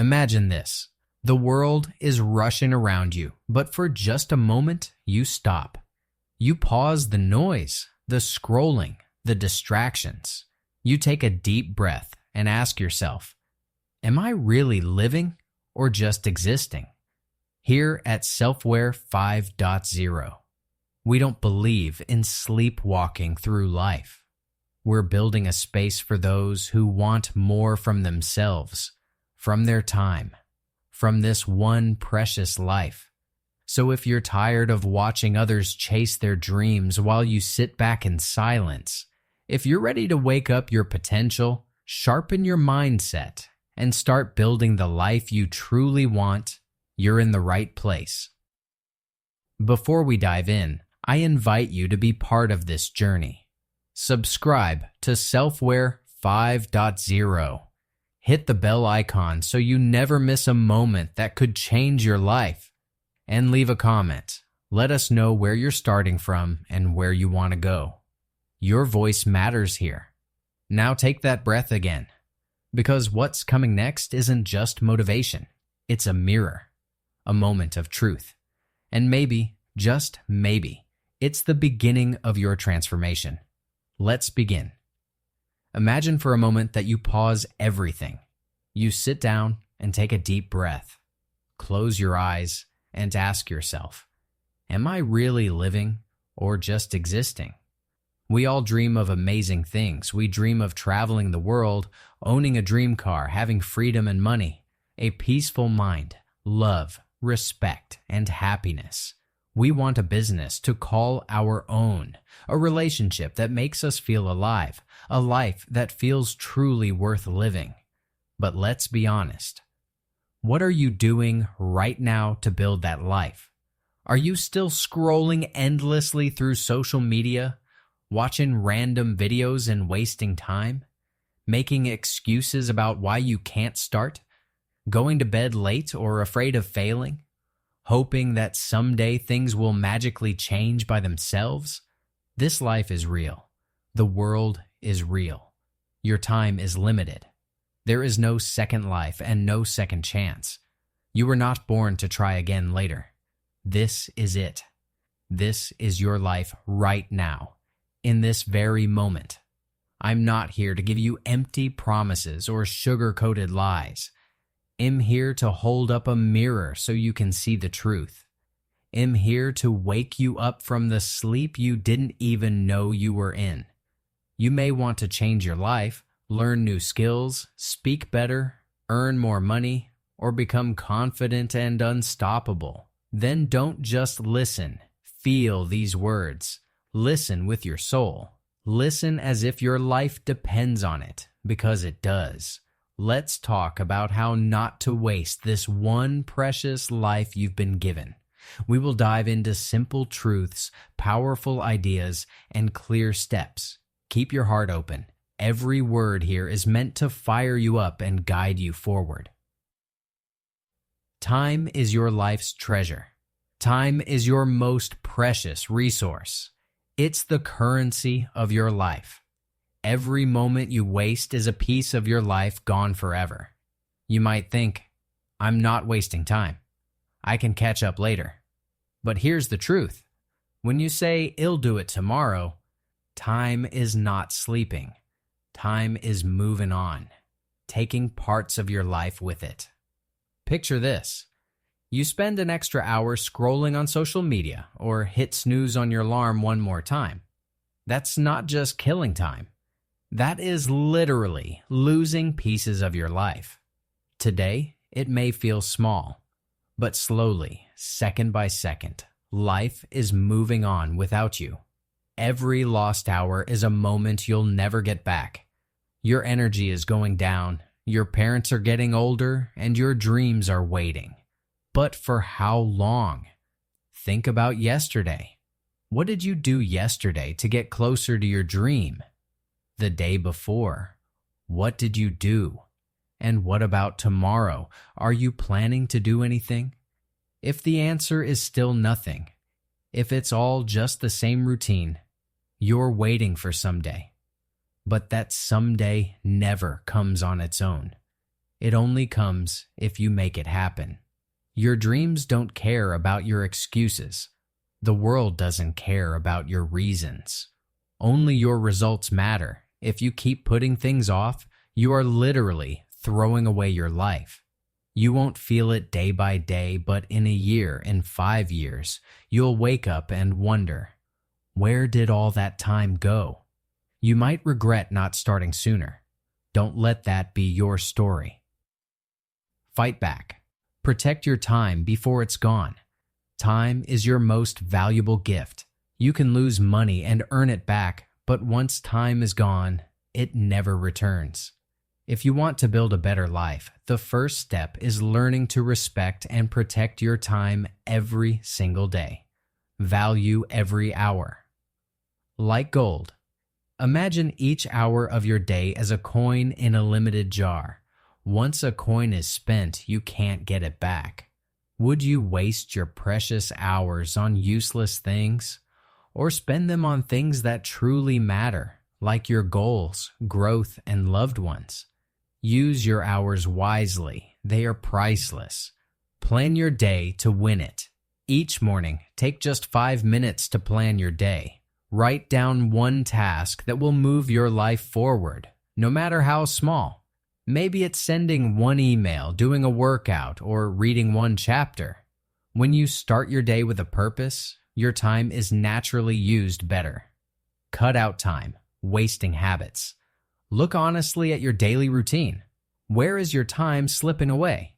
Imagine this. The world is rushing around you, but for just a moment, you stop. You pause the noise, the scrolling, the distractions. You take a deep breath and ask yourself, am I really living or just existing? Here at Selfware 5.0, we don't believe in sleepwalking through life. We're building a space for those who want more from themselves, from their time, from this one precious life. So if you're tired of watching others chase their dreams while you sit back in silence, if you're ready to wake up your potential, sharpen your mindset, and start building the life you truly want, you're in the right place. Before we dive in, I invite you to be part of this journey. Subscribe to Selfware 5.0. Hit the bell icon so you never miss a moment that could change your life. And leave a comment. Let us know where you're starting from and where you want to go. Your voice matters here. Now take that breath again. Because what's coming next isn't just motivation. It's a mirror. A moment of truth. And maybe, just maybe, it's the beginning of your transformation. Let's begin. Imagine for a moment that you pause everything. You sit down and take a deep breath. Close your eyes and ask yourself, am I really living or just existing? We all dream of amazing things. We dream of traveling the world, owning a dream car, having freedom and money, a peaceful mind, love, respect, and happiness. We want a business to call our own, a relationship that makes us feel alive, a life that feels truly worth living. But let's be honest. What are you doing right now to build that life? Are you still scrolling endlessly through social media, watching random videos and wasting time? Making excuses about why you can't start? Going to bed late or afraid of failing? Hoping that someday things will magically change by themselves? This life is real. The world is real. Your time is limited. There is no second life and no second chance. You were not born to try again later. This is it. This is your life right now, in this very moment. I'm not here to give you empty promises or sugar-coated lies. I'm here to hold up a mirror so you can see the truth. I'm here to wake you up from the sleep you didn't even know you were in. You may want to change your life, learn new skills, speak better, earn more money, or become confident and unstoppable. Then don't just listen. Feel these words. Listen with your soul. Listen as if your life depends on it, because it does. Let's talk about how not to waste this one precious life you've been given. We will dive into simple truths, powerful ideas, and clear steps. Keep your heart open. Every word here is meant to fire you up and guide you forward. Time is your life's treasure. Time is your most precious resource. It's the currency of your life. Every moment you waste is a piece of your life gone forever. You might think, I'm not wasting time. I can catch up later. But here's the truth. When you say, I'll do it tomorrow, time is not sleeping. Time is moving on, taking parts of your life with it. Picture this. You spend an extra hour scrolling on social media or hit snooze on your alarm one more time. That's not just killing time. That is literally losing pieces of your life. Today, it may feel small, but slowly, second by second, life is moving on without you. Every lost hour is a moment you'll never get back. Your energy is going down, your parents are getting older, and your dreams are waiting. But for how long? Think about yesterday. What did you do yesterday to get closer to your dream? The day before, what did you do? And what about tomorrow? Are you planning to do anything? If the answer is still nothing, if it's all just the same routine, you're waiting for someday. But that someday never comes on its own. It only comes if you make it happen. Your dreams don't care about your excuses. The world doesn't care about your reasons. Only your results matter. If you keep putting things off, you are literally throwing away your life. You won't feel it day by day, but in a year, in 5 years, you'll wake up and wonder, where did all that time go? You might regret not starting sooner. Don't let that be your story. Fight back. Protect your time before it's gone. Time is your most valuable gift. You can lose money and earn it back, but once time is gone, it never returns. If you want to build a better life, the first step is learning to respect and protect your time every single day. Value every hour. Like gold. Imagine each hour of your day as a coin in a limited jar. Once a coin is spent, you can't get it back. Would you waste your precious hours on useless things? Or spend them on things that truly matter, like your goals, growth, and loved ones? Use your hours wisely. They are priceless. Plan your day to win it. Each morning, take just 5 minutes to plan your day. Write down one task that will move your life forward, no matter how small. Maybe it's sending one email, doing a workout, or reading one chapter. When you start your day with a purpose, your time is naturally used better. Cut out time, wasting habits. Look honestly at your daily routine. Where is your time slipping away?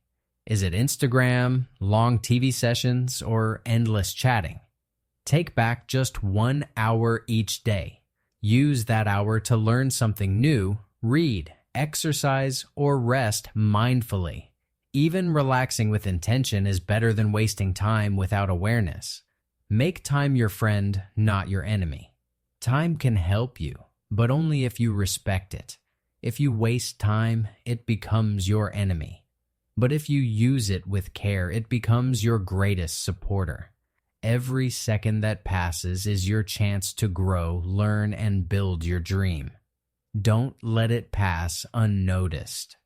Is it Instagram, long TV sessions, or endless chatting? Take back just 1 hour each day. Use that hour to learn something new, read, exercise, or rest mindfully. Even relaxing with intention is better than wasting time without awareness. Make time your friend, not your enemy. Time can help you, but only if you respect it. If you waste time, it becomes your enemy. But if you use it with care, it becomes your greatest supporter. Every second that passes is your chance to grow, learn, and build your dream. Don't let it pass unnoticed.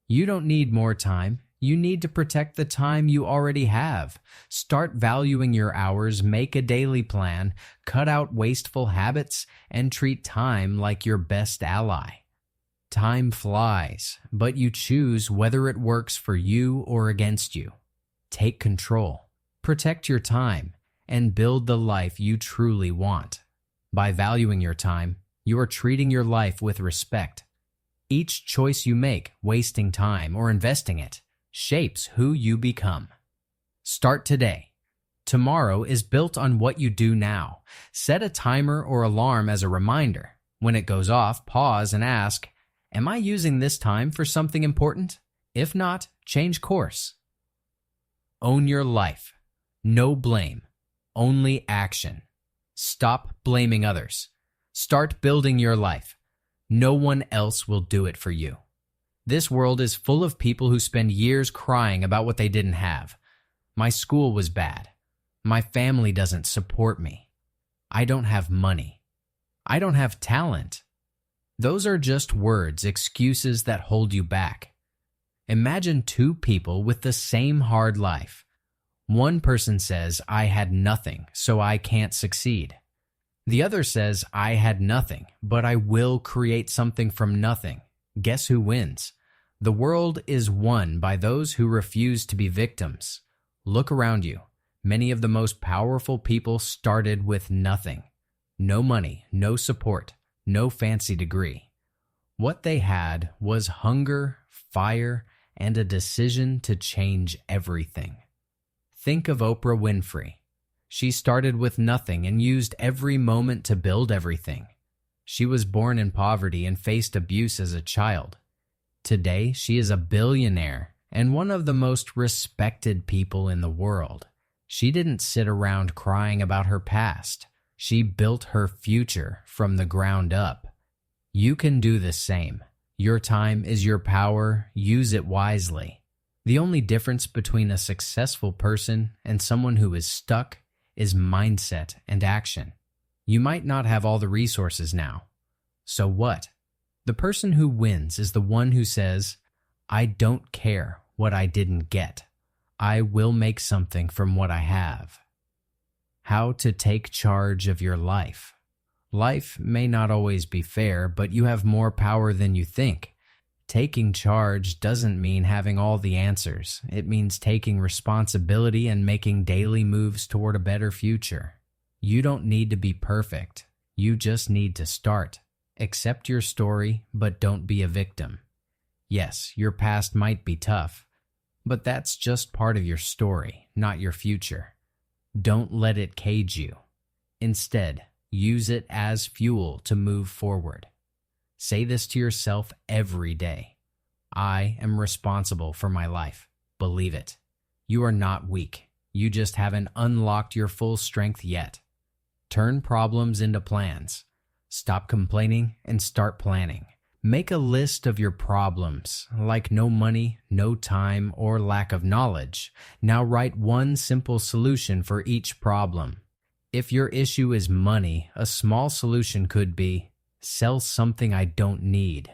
You don't need more time. You need to protect the time you already have. Start valuing your hours, make a daily plan, cut out wasteful habits, and treat time like your best ally. Time flies, but you choose whether it works for you or against you. Take control, protect your time, and build the life you truly want. By valuing your time, you are treating your life with respect. Each choice you make, wasting time or investing it, shapes who you become. Start today. Tomorrow is built on what you do now. Set a timer or alarm as a reminder. When it goes off, pause and ask, am I using this time for something important? If not, change course. Own your life. No blame. Only action. Stop blaming others. Start building your life. No one else will do it for you. This world is full of people who spend years crying about what they didn't have. My school was bad. My family doesn't support me. I don't have money. I don't have talent. Those are just words, excuses that hold you back. Imagine two people with the same hard life. One person says, I had nothing, so I can't succeed. The other says, I had nothing, but I will create something from nothing. Guess who wins? The world is won by those who refuse to be victims. Look around you. Many of the most powerful people started with nothing. No money, no support, no fancy degree. What they had was hunger, fire, and a decision to change everything. Think of Oprah Winfrey. She started with nothing and used every moment to build everything. She was born in poverty and faced abuse as a child. Today, she is a billionaire and one of the most respected people in the world. She didn't sit around crying about her past. She built her future from the ground up. You can do the same. Your time is your power. Use it wisely. The only difference between a successful person and someone who is stuck is mindset and action. You might not have all the resources now. So what? The person who wins is the one who says, I don't care what I didn't get. I will make something from what I have. How to take charge of your life. Life may not always be fair, but you have more power than you think. Taking charge doesn't mean having all the answers. It means taking responsibility and making daily moves toward a better future. You don't need to be perfect. You just need to start. Accept your story, but don't be a victim. Yes, your past might be tough, but that's just part of your story, not your future. Don't let it cage you. Instead, use it as fuel to move forward. Say this to yourself every day. I am responsible for my life. Believe it. You are not weak. You just haven't unlocked your full strength yet. Turn problems into plans. Stop complaining and start planning. Make a list of your problems, like no money, no time, or lack of knowledge. Now write one simple solution for each problem. If your issue is money, a small solution could be, sell something I don't need.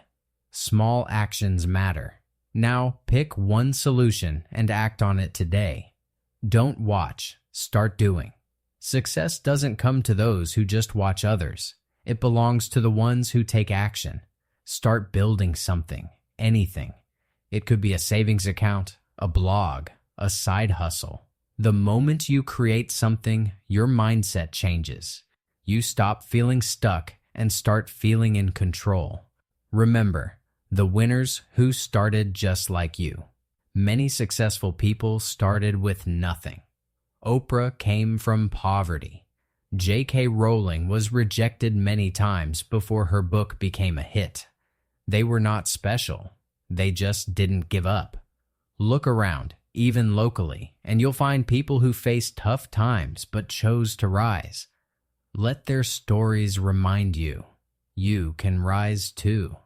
Small actions matter. Now pick one solution and act on it today. Don't watch, start doing. Success doesn't come to those who just watch others. It belongs to the ones who take action. Start building something, anything. It could be a savings account, a blog, a side hustle. The moment you create something, your mindset changes. You stop feeling stuck and start feeling in control. Remember, the winners who started just like you. Many successful people started with nothing. Oprah came from poverty. J.K. Rowling was rejected many times before her book became a hit. They were not special. They just didn't give up. Look around, even locally, and you'll find people who faced tough times but chose to rise. Let their stories remind you, you can rise too.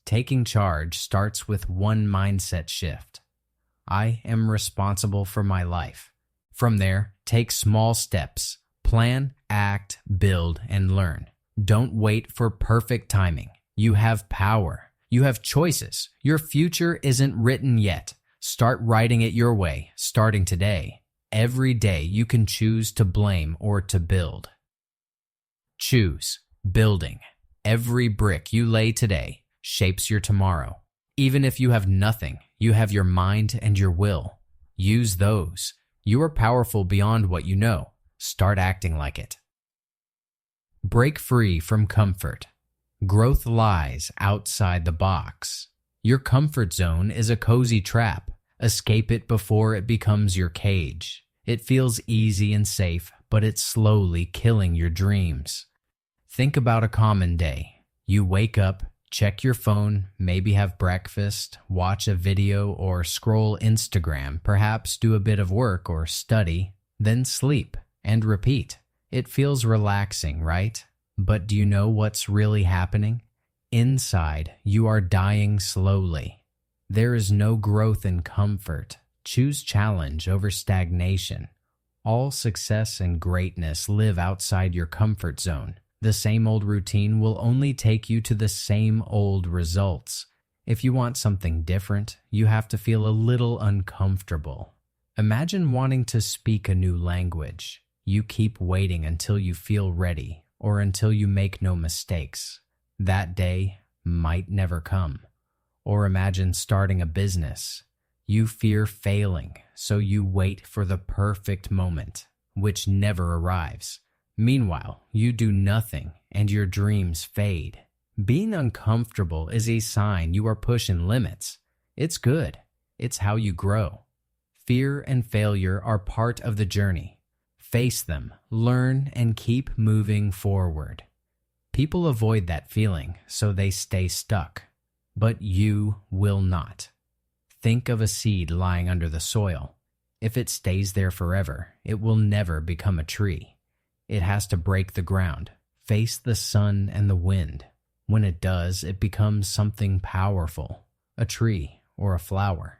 Taking charge starts with one mindset shift. I am responsible for my life. From there, take small steps. Plan, act, build, and learn. Don't wait for perfect timing. You have power. You have choices. Your future isn't written yet. Start writing it your way, starting today. Every day you can choose to blame or to build. Choose building. Every brick you lay today shapes your tomorrow. Even if you have nothing, you have your mind and your will. Use those. You are powerful beyond what you know. Start acting like it. Break free from comfort. Growth lies outside the box. Your comfort zone is a cozy trap. Escape it before it becomes your cage. It feels easy and safe, but it's slowly killing your dreams. Think about a common day. You wake up, check your phone, maybe have breakfast, watch a video or scroll Instagram, perhaps do a bit of work or study, then sleep and repeat. It feels relaxing, right? But do you know what's really happening? Inside, you are dying slowly. There is no growth in comfort. Choose challenge over stagnation. All success and greatness live outside your comfort zone. The same old routine will only take you to the same old results. If you want something different, you have to feel a little uncomfortable. Imagine wanting to speak a new language. You keep waiting until you feel ready or until you make no mistakes. That day might never come. Or imagine starting a business. You fear failing, so you wait for the perfect moment, which never arrives. Meanwhile, you do nothing and your dreams fade. Being uncomfortable is a sign you are pushing limits. It's good. It's how you grow. Fear and failure are part of the journey. Face them, learn, and keep moving forward. People avoid that feeling, so they stay stuck. But you will not. Think of a seed lying under the soil. If it stays there forever, it will never become a tree. It has to break the ground, face the sun and the wind. When it does, it becomes something powerful, a tree or a flower.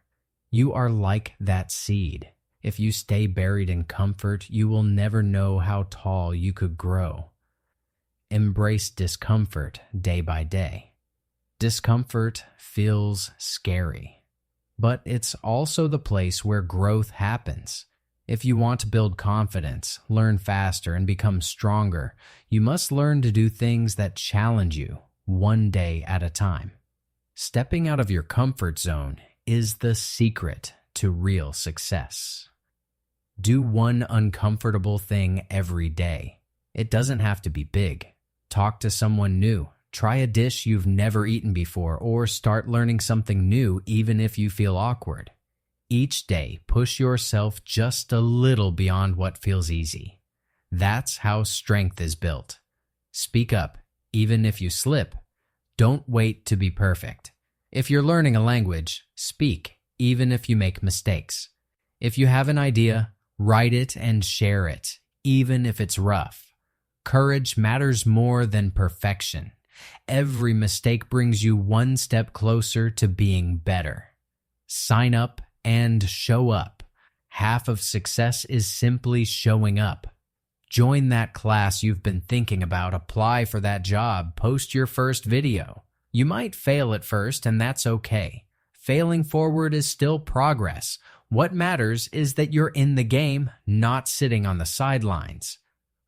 You are like that seed. If you stay buried in comfort, you will never know how tall you could grow. Embrace discomfort day by day. Discomfort feels scary. but it's also the place where growth happens. If you want to build confidence, learn faster, and become stronger, you must learn to do things that challenge you, one day at a time. Stepping out of your comfort zone is the secret to real success. Do one uncomfortable thing every day. It doesn't have to be big. Talk to someone new. Try a dish you've never eaten before, or start learning something new even if you feel awkward. Each day, push yourself just a little beyond what feels easy. That's how strength is built. Speak up, even if you slip. Don't wait to be perfect. If you're learning a language, speak, even if you make mistakes. If you have an idea, write it and share it, even if it's rough. Courage matters more than perfection. Every mistake brings you one step closer to being better. Sign up and show up. Half of success is simply showing up. Join that class you've been thinking about, apply for that job, post your first video. You might fail at first, and that's okay. Failing forward is still progress. What matters is that you're in the game, not sitting on the sidelines.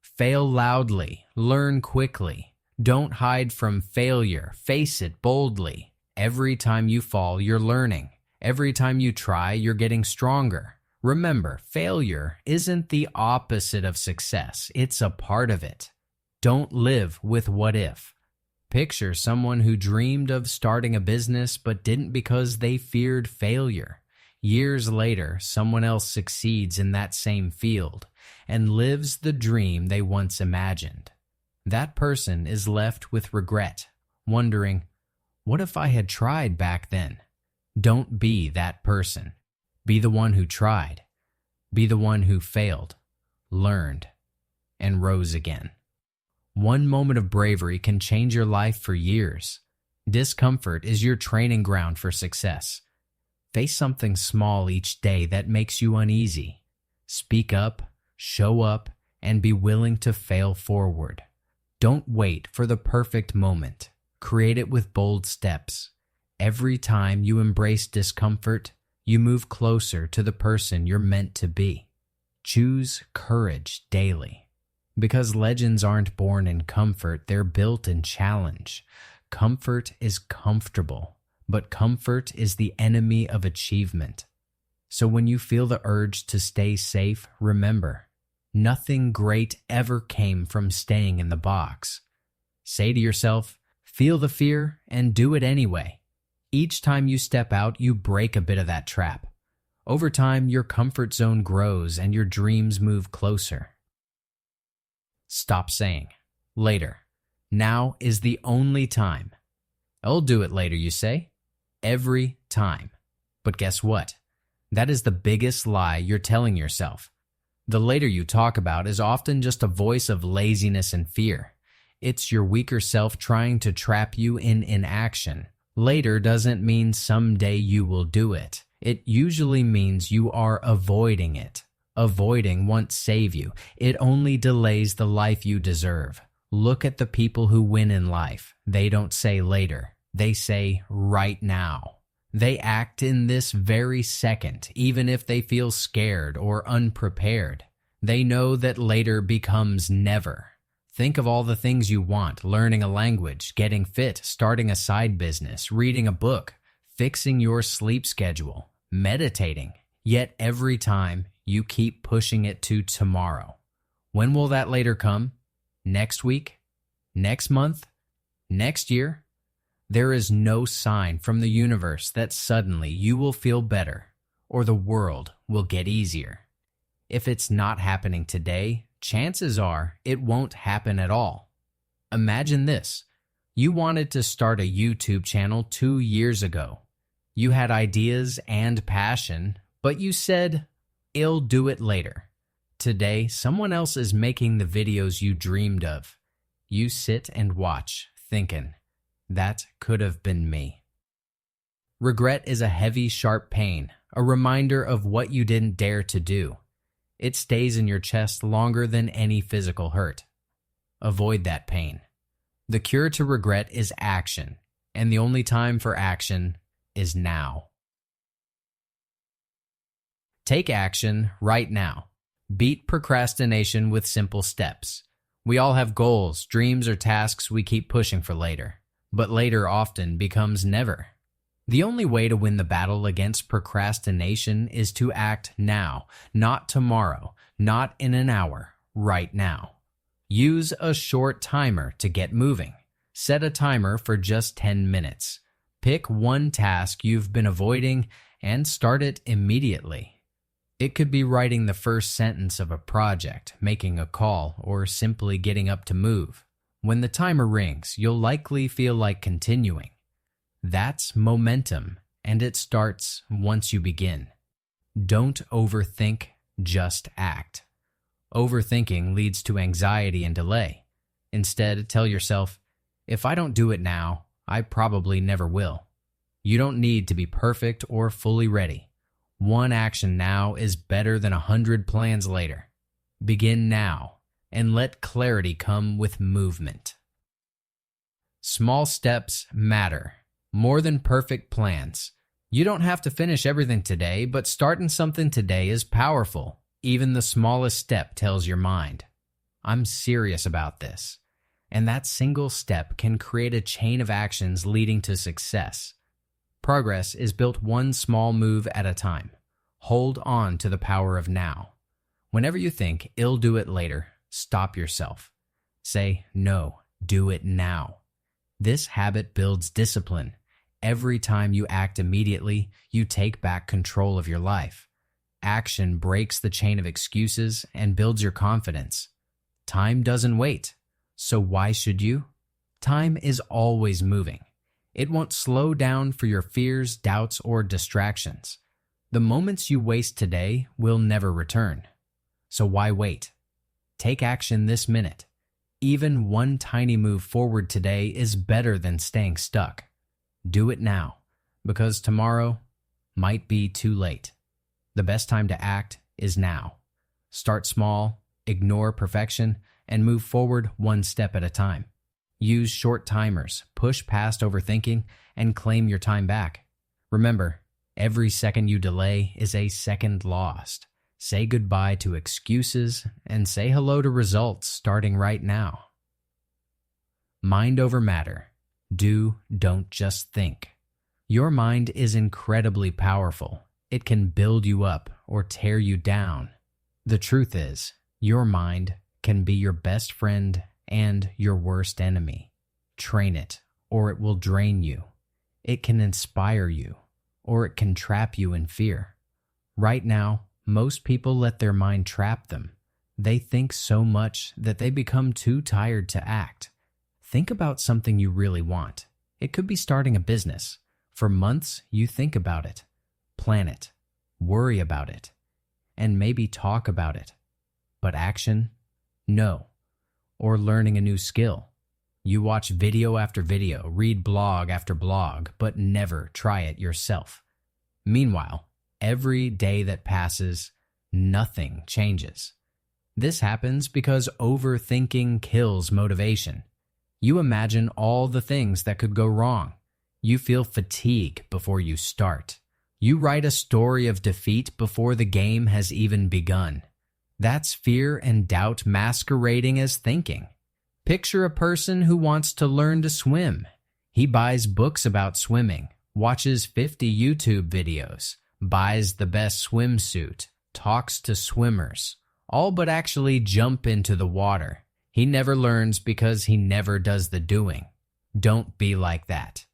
Fail loudly, learn quickly. Don't hide from failure, face it boldly. Every time you fall, you're learning. Every time you try, you're getting stronger. Remember, failure isn't the opposite of success, it's a part of it. Don't live with what if. Picture someone who dreamed of starting a business but didn't because they feared failure. Years later, someone else succeeds in that same field and lives the dream they once imagined. That person is left with regret, wondering, what if I had tried back then? Don't be that person. Be the one who tried. Be the one who failed, learned, and rose again. One moment of bravery can change your life for years. Discomfort is your training ground for success. Face something small each day that makes you uneasy. Speak up, show up, and be willing to fail forward. Don't wait for the perfect moment. Create it with bold steps. Every time you embrace discomfort, you move closer to the person you're meant to be. Choose courage daily. Because legends aren't born in comfort, they're built in challenge. Comfort is comfortable, but comfort is the enemy of achievement. So when you feel the urge to stay safe, remember, nothing great ever came from staying in the box. Say to yourself, feel the fear and do it anyway. Each time you step out, you break a bit of that trap. Over time, your comfort zone grows and your dreams move closer. Stop saying, later. Now is the only time. I'll do it later, you say? Every time. But guess what? That is the biggest lie you're telling yourself. The later you talk about is often just a voice of laziness and fear. It's your weaker self trying to trap you in inaction. Later doesn't mean someday you will do it. It usually means you are avoiding it. Avoiding won't save you. It only delays the life you deserve. Look at the people who win in life. They don't say later. They say right now. They act in this very second, even if they feel scared or unprepared. They know that later becomes never. Think of all the things you want: learning a language, getting fit, starting a side business, reading a book, fixing your sleep schedule, meditating. Yet every time, you keep pushing it to tomorrow. When will that later come? Next week? Next month? Next year? There is no sign from the universe that suddenly you will feel better or the world will get easier. If it's not happening today, chances are it won't happen at all. Imagine this. You wanted to start a YouTube channel 2 years ago. You had ideas and passion, but you said, "I'll do it later." Today, someone else is making the videos you dreamed of. You sit and watch, thinking, that could have been me. Regret is a heavy, sharp pain, a reminder of what you didn't dare to do. It stays in your chest longer than any physical hurt. Avoid that pain. The cure to regret is action, and the only time for action is now. Take action right now. Beat procrastination with simple steps. We all have goals, dreams, or tasks we keep pushing for later, but later often becomes never. The only way to win the battle against procrastination is to act now, not tomorrow, not in an hour, right now. Use a short timer to get moving. Set a timer for just 10 minutes. Pick one task you've been avoiding and start it immediately. It could be writing the first sentence of a project, making a call, or simply getting up to move. When the timer rings, you'll likely feel like continuing. That's momentum, and it starts once you begin. Don't overthink, just act. Overthinking leads to anxiety and delay. Instead, tell yourself, if I don't do it now, I probably never will. You don't need to be perfect or fully ready. One action now is better than 100 plans later. Begin now and let clarity come with movement. Small steps matter more than perfect plans. You don't have to finish everything today, but starting something today is powerful. Even the smallest step tells your mind, I'm serious about this. And that single step can create a chain of actions leading to success. Progress is built one small move at a time. Hold on to the power of now. Whenever you think, "I'll do it later," stop yourself. Say, "No, do it now." This habit builds discipline. Every time you act immediately, you take back control of your life. Action breaks the chain of excuses and builds your confidence. Time doesn't wait, so why should you? Time is always moving. It won't slow down for your fears, doubts, or distractions. The moments you waste today will never return. So why wait? Take action this minute. Even one tiny move forward today is better than staying stuck. Do it now, because tomorrow might be too late. The best time to act is now. Start small, ignore perfection, and move forward one step at a time. Use short timers, push past overthinking, and claim your time back. Remember, every second you delay is a second lost. Say goodbye to excuses and say hello to results starting right now. Mind over matter. Don't just think. Your mind is incredibly powerful. It can build you up or tear you down. The truth is, your mind can be your best friend and your worst enemy. Train it, or it will drain you. It can inspire you, or it can trap you in fear. Right now, most people let their mind trap them. They think so much that they become too tired to act. Think about something you really want. It could be starting a business. For months, you think about it, plan it, worry about it, and maybe talk about it. But action? No. Or learning a new skill. You watch video after video, read blog after blog, but never try it yourself. Meanwhile, every day that passes, nothing changes. This happens because overthinking kills motivation. You imagine all the things that could go wrong. You feel fatigue before you start. You write a story of defeat before the game has even begun. That's fear and doubt masquerading as thinking. Picture a person who wants to learn to swim. He buys books about swimming, watches 50 YouTube videos, buys the best swimsuit, talks to swimmers, all but actually jump into the water. He never learns because he never does the doing. Don't be like that.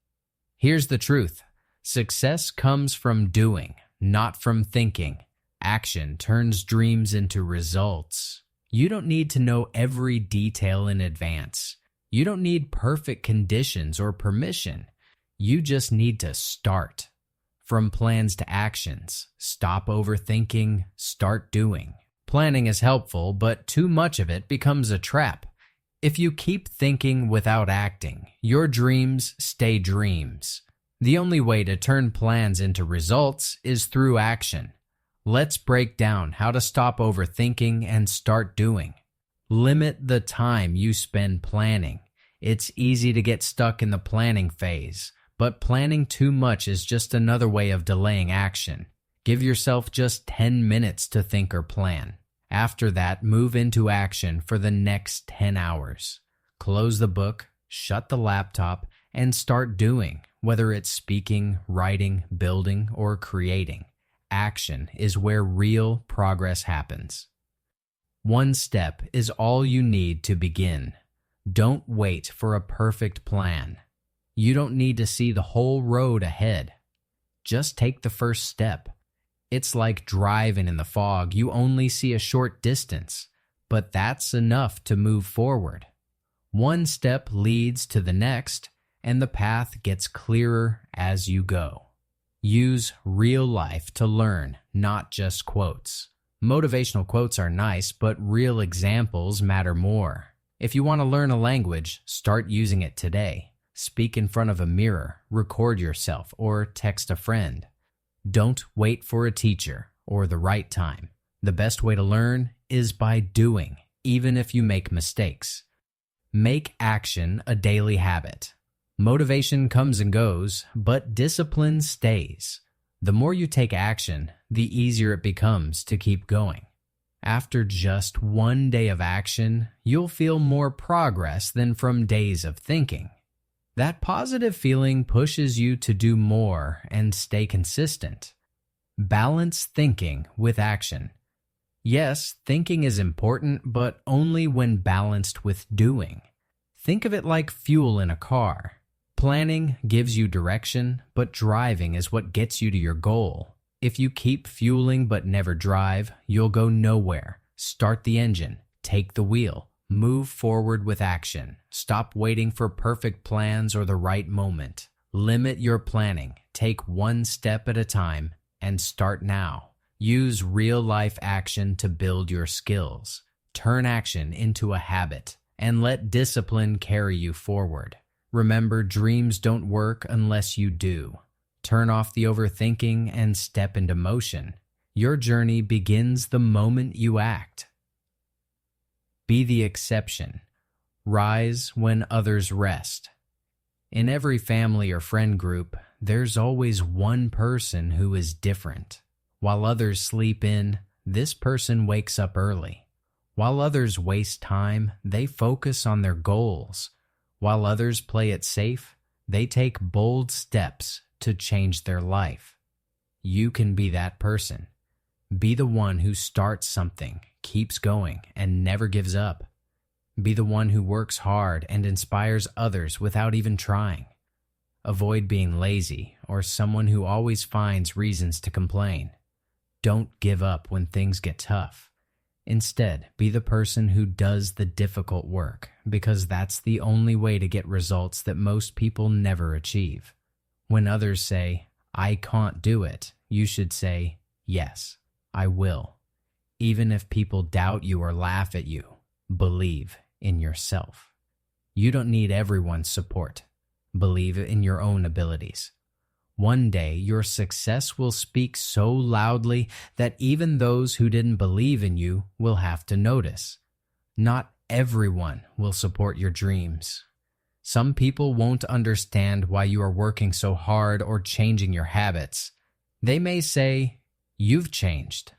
Here's the truth. Success comes from doing, not from thinking. Action turns dreams into results. You don't need to know every detail in advance. You don't need perfect conditions or permission. You just need to start. From plans to actions, stop overthinking, start doing. Planning is helpful, but too much of it becomes a trap. If you keep thinking without acting, your dreams stay dreams. The only way to turn plans into results is through action. Let's break down how to stop overthinking and start doing. Limit the time you spend planning. It's easy to get stuck in the planning phase, but planning too much is just another way of delaying action. Give yourself just 10 minutes to think or plan. After that, move into action for the next 10 hours. Close the book, shut the laptop, and start doing, whether it's speaking, writing, building, or creating. Action is where real progress happens. One step is all you need to begin. Don't wait for a perfect plan. You don't need to see the whole road ahead. Just take the first step. It's like driving in the fog. You only see a short distance, but that's enough to move forward. One step leads to the next, and the path gets clearer as you go. Use real life to learn, not just quotes. Motivational quotes are nice, but real examples matter more. If you want to learn a language, start using it today. Speak in front of a mirror, record yourself, or text a friend. Don't wait for a teacher or the right time. The best way to learn is by doing, even if you make mistakes. Make action a daily habit. Motivation comes and goes, but discipline stays. The more you take action, the easier it becomes to keep going. After just one day of action, you'll feel more progress than from days of thinking. That positive feeling pushes you to do more and stay consistent. Balance thinking with action. Yes, thinking is important, but only when balanced with doing. Think of it like fuel in a car. Planning gives you direction, but driving is what gets you to your goal. If you keep fueling but never drive, you'll go nowhere. Start the engine, take the wheel, move forward with action. Stop waiting for perfect plans or the right moment. Limit your planning, take one step at a time, and start now. Use real-life action to build your skills. Turn action into a habit, and let discipline carry you forward. Remember, dreams don't work unless you do. Turn off the overthinking and step into motion. Your journey begins the moment you act. Be the exception. Rise when others rest. In every family or friend group, there's always one person who is different. While others sleep in, this person wakes up early. While others waste time, they focus on their goals. While others play it safe, they take bold steps to change their life. You can be that person. Be the one who starts something, keeps going, and never gives up. Be the one who works hard and inspires others without even trying. Avoid being lazy or someone who always finds reasons to complain. Don't give up when things get tough. Instead, be the person who does the difficult work, because that's the only way to get results that most people never achieve. When others say, "I can't do it," you should say, "Yes, I will." Even if people doubt you or laugh at you, believe in yourself. You don't need everyone's support. Believe in your own abilities. One day, your success will speak so loudly that even those who didn't believe in you will have to notice. Not everyone will support your dreams. Some people won't understand why you are working so hard or changing your habits. They may say, "You've changed,"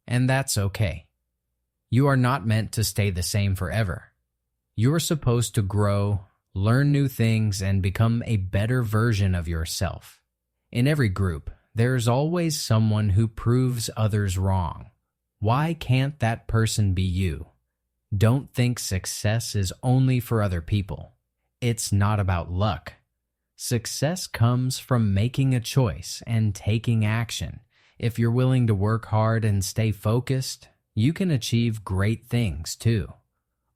and that's okay. You are not meant to stay the same forever. You are supposed to grow, learn new things, and become a better version of yourself. In every group, there's always someone who proves others wrong. Why can't that person be you? Don't think success is only for other people. It's not about luck. Success comes from making a choice and taking action. If you're willing to work hard and stay focused, you can achieve great things too.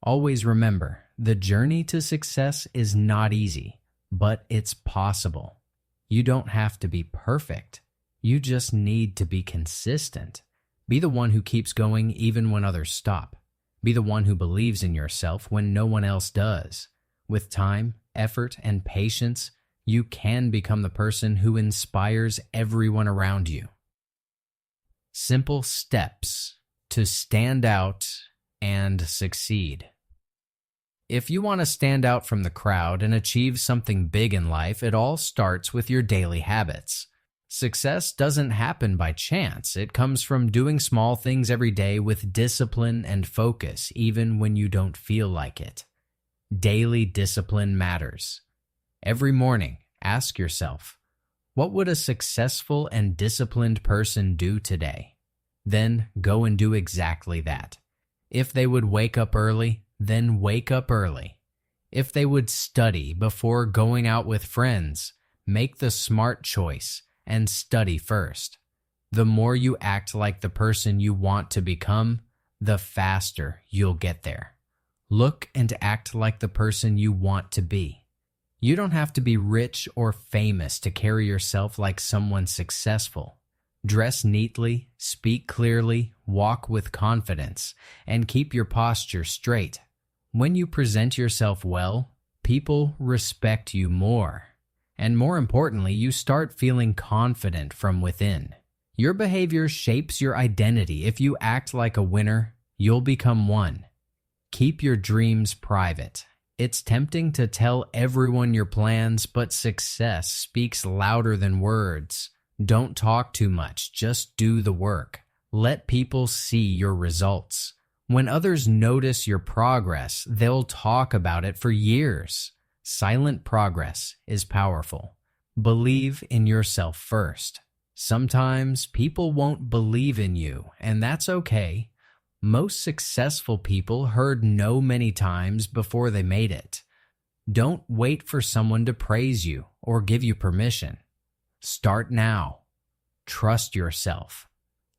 Always remember, the journey to success is not easy, but it's possible. You don't have to be perfect. You just need to be consistent. Be the one who keeps going even when others stop. Be the one who believes in yourself when no one else does. With time, effort, and patience, you can become the person who inspires everyone around you. Simple steps to stand out and succeed. If you want to stand out from the crowd and achieve something big in life, it all starts with your daily habits. Success doesn't happen by chance. It comes from doing small things every day with discipline and focus, even when you don't feel like it. Daily discipline matters. Every morning, ask yourself, what would a successful and disciplined person do today? Then go and do exactly that. If they would wake up early, then wake up early. If they would study before going out with friends, make the smart choice and study first. The more you act like the person you want to become, the faster you'll get there. Look and act like the person you want to be. You don't have to be rich or famous to carry yourself like someone successful. Dress neatly, speak clearly, walk with confidence, and keep your posture straight. When you present yourself well, people respect you more. And more importantly, you start feeling confident from within. Your behavior shapes your identity. If you act like a winner, you'll become one. Keep your dreams private. It's tempting to tell everyone your plans, but success speaks louder than words. Don't talk too much, just do the work. Let people see your results. When others notice your progress, they'll talk about it for years. Silent progress is powerful. Believe in yourself first. Sometimes people won't believe in you, and that's okay. Most successful people heard no many times before they made it. Don't wait for someone to praise you or give you permission. Start now. Trust yourself.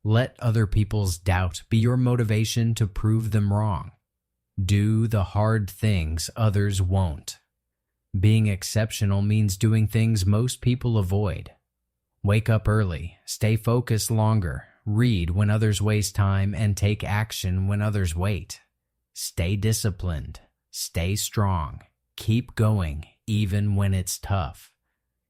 Let other people's doubt be your motivation to prove them wrong. Do the hard things others won't. Being exceptional means doing things most people avoid. Wake up early, stay focused longer, read when others waste time, and take action when others wait. Stay disciplined, stay strong, keep going even when it's tough.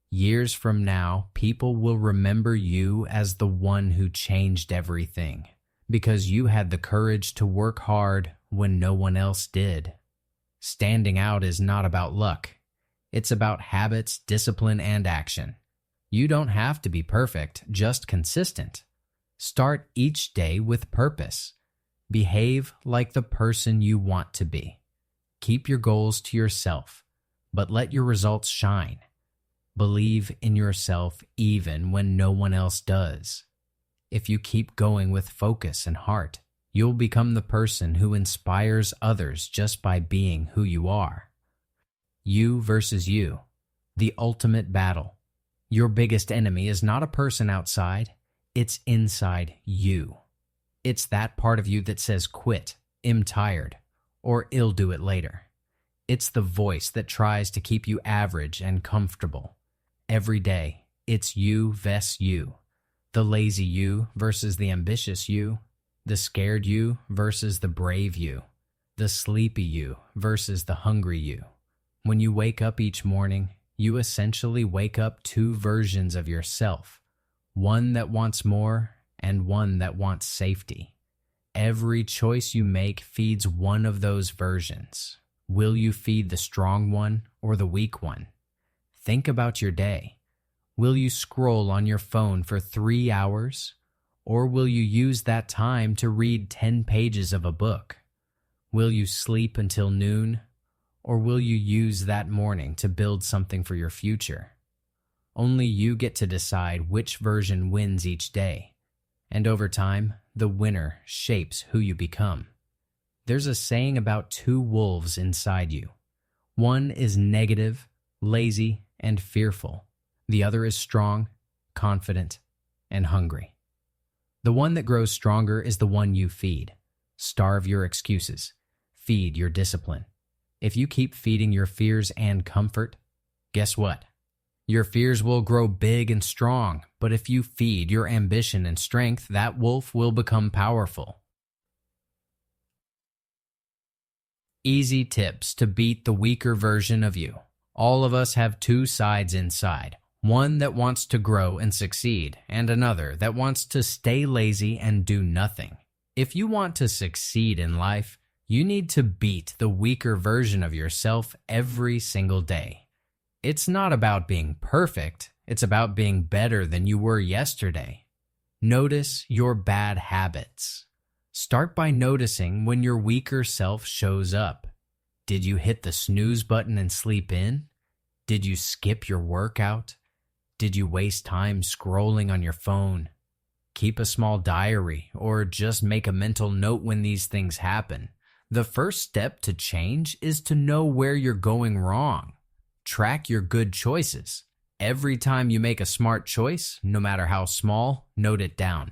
Years from now, people will remember you as the one who changed everything, because you had the courage to work hard when no one else did. Standing out is not about luck. It's about habits, discipline, and action. You don't have to be perfect, just consistent. Start each day with purpose. Behave like the person you want to be. Keep your goals to yourself, but let your results shine. Believe in yourself even when no one else does. If you keep going with focus and heart, you'll become the person who inspires others just by being who you are. You versus you, the ultimate battle. Your biggest enemy is not a person outside, it's inside you. It's that part of you that says quit, I'm tired, or I'll do it later. It's the voice that tries to keep you average and comfortable. Every day, it's you vs you. The lazy you versus the ambitious you. The scared you versus the brave you. The sleepy you versus the hungry you. When you wake up each morning, you essentially wake up two versions of yourself. One that wants more and one that wants safety. Every choice you make feeds one of those versions. Will you feed the strong one or the weak one? Think about your day. Will you scroll on your phone for 3 hours? Or will you use that time to read 10 pages of a book? Will you sleep until noon? Or will you use that morning to build something for your future? Only you get to decide which version wins each day. And over time, the winner shapes who you become. There's a saying about two wolves inside you. One is negative, lazy, and fearful. The other is strong, confident, and hungry. The one that grows stronger is the one you feed. Starve your excuses. Feed your discipline. If you keep feeding your fears and comfort, guess what? Your fears will grow big and strong, but if you feed your ambition and strength, that wolf will become powerful. Easy tips to beat the weaker version of you. All of us have two sides inside. One that wants to grow and succeed, and another that wants to stay lazy and do nothing. If you want to succeed in life, you need to beat the weaker version of yourself every single day. It's not about being perfect, It's about being better than you were yesterday. Notice your bad habits. Start by noticing when your weaker self shows up. Did you hit the snooze button and sleep in? Did you skip your workout? Did you waste time scrolling on your phone? Keep a small diary or just make a mental note when these things happen. The first step to change is to know where you're going wrong. Track your good choices. Every time you make a smart choice, no matter how small, note it down.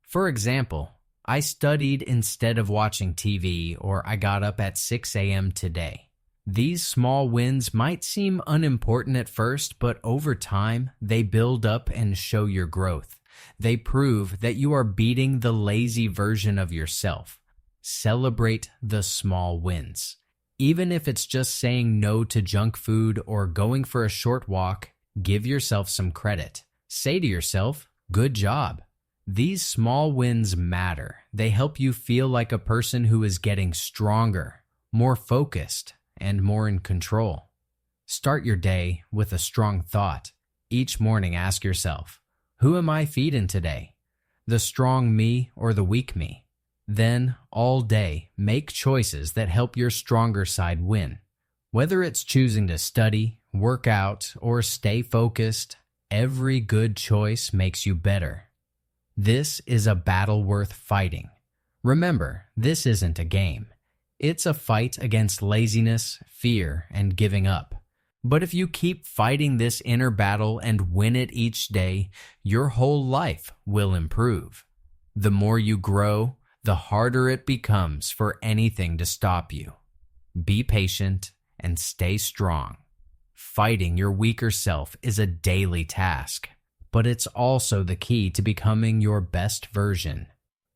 For example, I studied instead of watching TV, or I got up at 6 a.m. today. These small wins might seem unimportant at first, but over time, they build up and show your growth. They prove that you are beating the lazy version of yourself. Celebrate the small wins. Even if it's just saying no to junk food or going for a short walk, give yourself some credit. Say to yourself, "Good job." These small wins matter. They help you feel like a person who is getting stronger, more focused, and more in control. Start your day with a strong thought. Each morning ask yourself, who am I feeding today? The strong me or the weak me? Then, all day, make choices that help your stronger side win. Whether it's choosing to study, work out, or stay focused, every good choice makes you better. This is a battle worth fighting. Remember, this isn't a game. It's a fight against laziness, fear, and giving up. But if you keep fighting this inner battle and win it each day, your whole life will improve. The more you grow, the harder it becomes for anything to stop you. Be patient and stay strong. Fighting your weaker self is a daily task, but it's also the key to becoming your best version.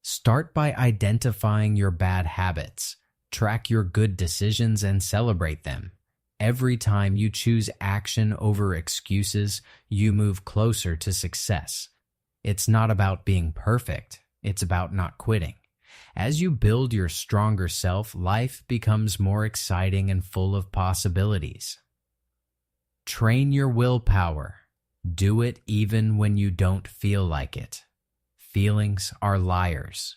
Start by identifying your bad habits. Track your good decisions and celebrate them. Every time you choose action over excuses, you move closer to success. It's not about being perfect. It's about not quitting. As you build your stronger self, life becomes more exciting and full of possibilities. Train your willpower. Do it even when you don't feel like it. Feelings are liars.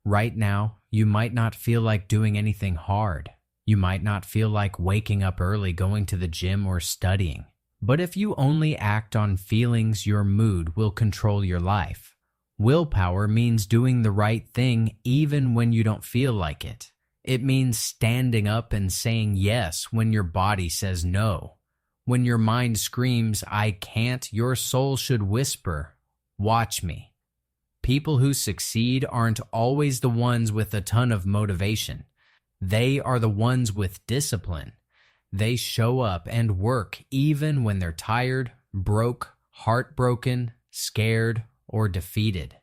Right now, you might not feel like doing anything hard. You might not feel like waking up early, going to the gym, or studying. But if you only act on feelings, your mood will control your life. Willpower means doing the right thing even when you don't feel like it. It means standing up and saying yes when your body says no. When your mind screams, "I can't," your soul should whisper, "Watch me." People who succeed aren't always the ones with a ton of motivation. They are the ones with discipline. They show up and work even when they're tired, broke, heartbroken, scared, or defeated.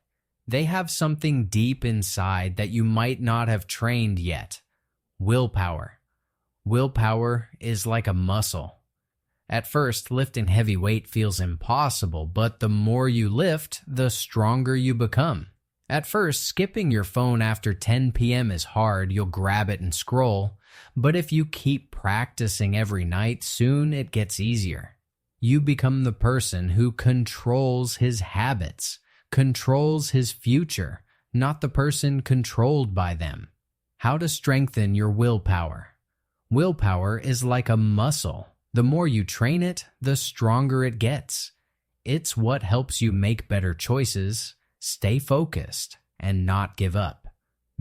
They have something deep inside that you might not have trained yet. Willpower. Willpower is like a muscle. At first, lifting heavy weight feels impossible, but the more you lift, the stronger you become. At first, skipping your phone after 10 p.m. is hard. You'll grab it and scroll. But if you keep practicing every night, soon it gets easier. You become the person who controls his habits, controls his future, not the person controlled by them. How to strengthen your willpower. Willpower is like a muscle. The more you train it, the stronger it gets. It's what helps you make better choices, stay focused, and not give up.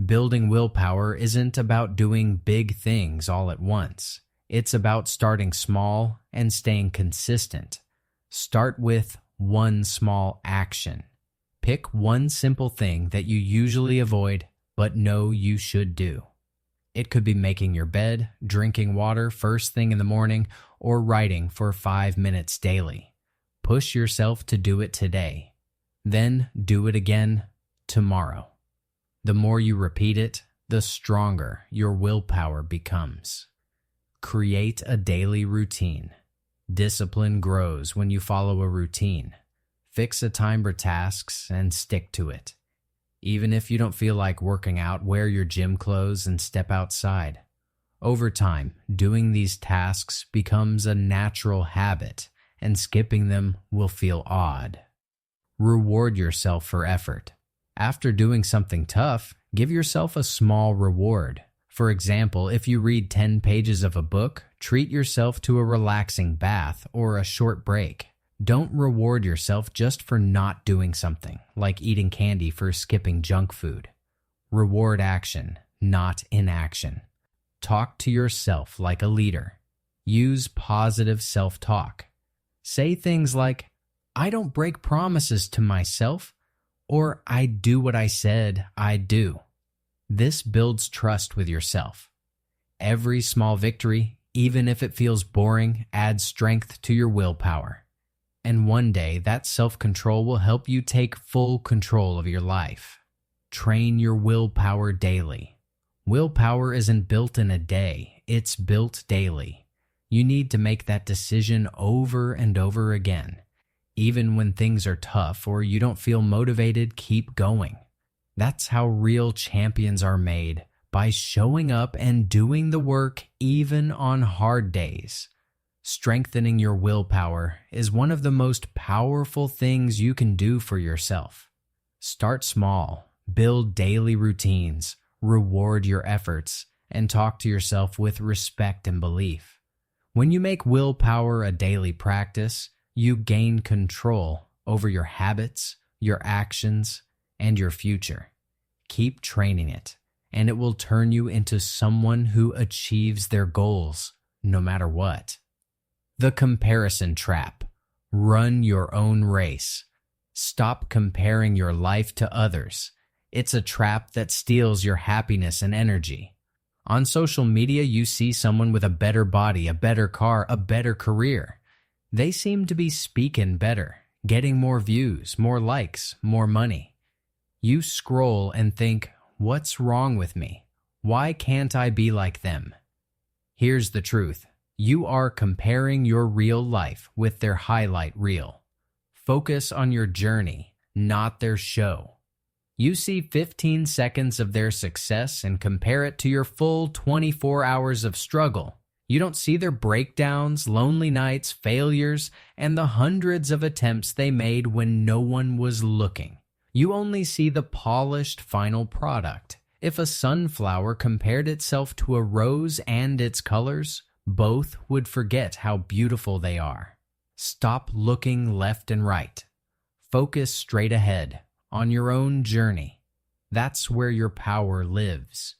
Building willpower isn't about doing big things all at once. It's about starting small and staying consistent. Start with one small action. Pick one simple thing that you usually avoid but know you should do. It could be making your bed, drinking water first thing in the morning, or writing for 5 minutes daily. Push yourself to do it today. Then do it again tomorrow. The more you repeat it, the stronger your willpower becomes. Create a daily routine. Discipline grows when you follow a routine. Fix a time for tasks and stick to it. Even if you don't feel like working out, wear your gym clothes and step outside. Over time, doing these tasks becomes a natural habit, and skipping them will feel odd. Reward yourself for effort. After doing something tough, give yourself a small reward. For example, if you read 10 pages of a book, treat yourself to a relaxing bath or a short break. Don't reward yourself just for not doing something, like eating candy for skipping junk food. Reward action, not inaction. Talk to yourself like a leader. Use positive self-talk. Say things like, "I don't break promises to myself," or "I do what I said I'd do." This builds trust with yourself. Every small victory, even if it feels boring, adds strength to your willpower. And one day, that self-control will help you take full control of your life. Train your willpower daily. Willpower isn't built in a day, it's built daily. You need to make that decision over and over again. Even when things are tough or you don't feel motivated, keep going. That's how real champions are made, by showing up and doing the work even on hard days. Strengthening your willpower is one of the most powerful things you can do for yourself. Start small, build daily routines, reward your efforts, and talk to yourself with respect and belief. When you make willpower a daily practice, you gain control over your habits, your actions, and your future. Keep training it, and it will turn you into someone who achieves their goals, no matter what. The comparison trap. Run your own race. Stop comparing your life to others. It's a trap that steals your happiness and energy. On social media, you see someone with a better body, a better car, a better career. They seem to be speaking better, getting more views, more likes, more money. You scroll and think, "What's wrong with me? Why can't I be like them?" Here's the truth. You are comparing your real life with their highlight reel. Focus on your journey, not their show. You see 15 seconds of their success and compare it to your full 24 hours of struggle. You don't see their breakdowns, lonely nights, failures, and the hundreds of attempts they made when no one was looking. You only see the polished final product. If a sunflower compared itself to a rose and its colors, both would forget how beautiful they are. Stop looking left and right. Focus straight ahead, on your own journey. That's where your power lives.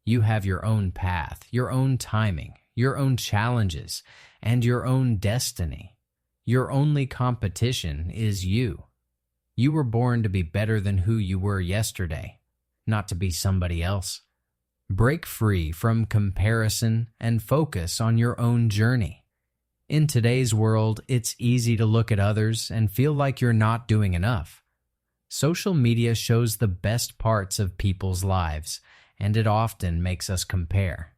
You have your own path, your own timing, your own challenges, and your own destiny. Your only competition is you. You were born to be better than who you were yesterday, not to be somebody else. Break free from comparison and focus on your own journey. In today's world, it's easy to look at others and feel like you're not doing enough. Social media shows the best parts of people's lives, and it often makes us compare.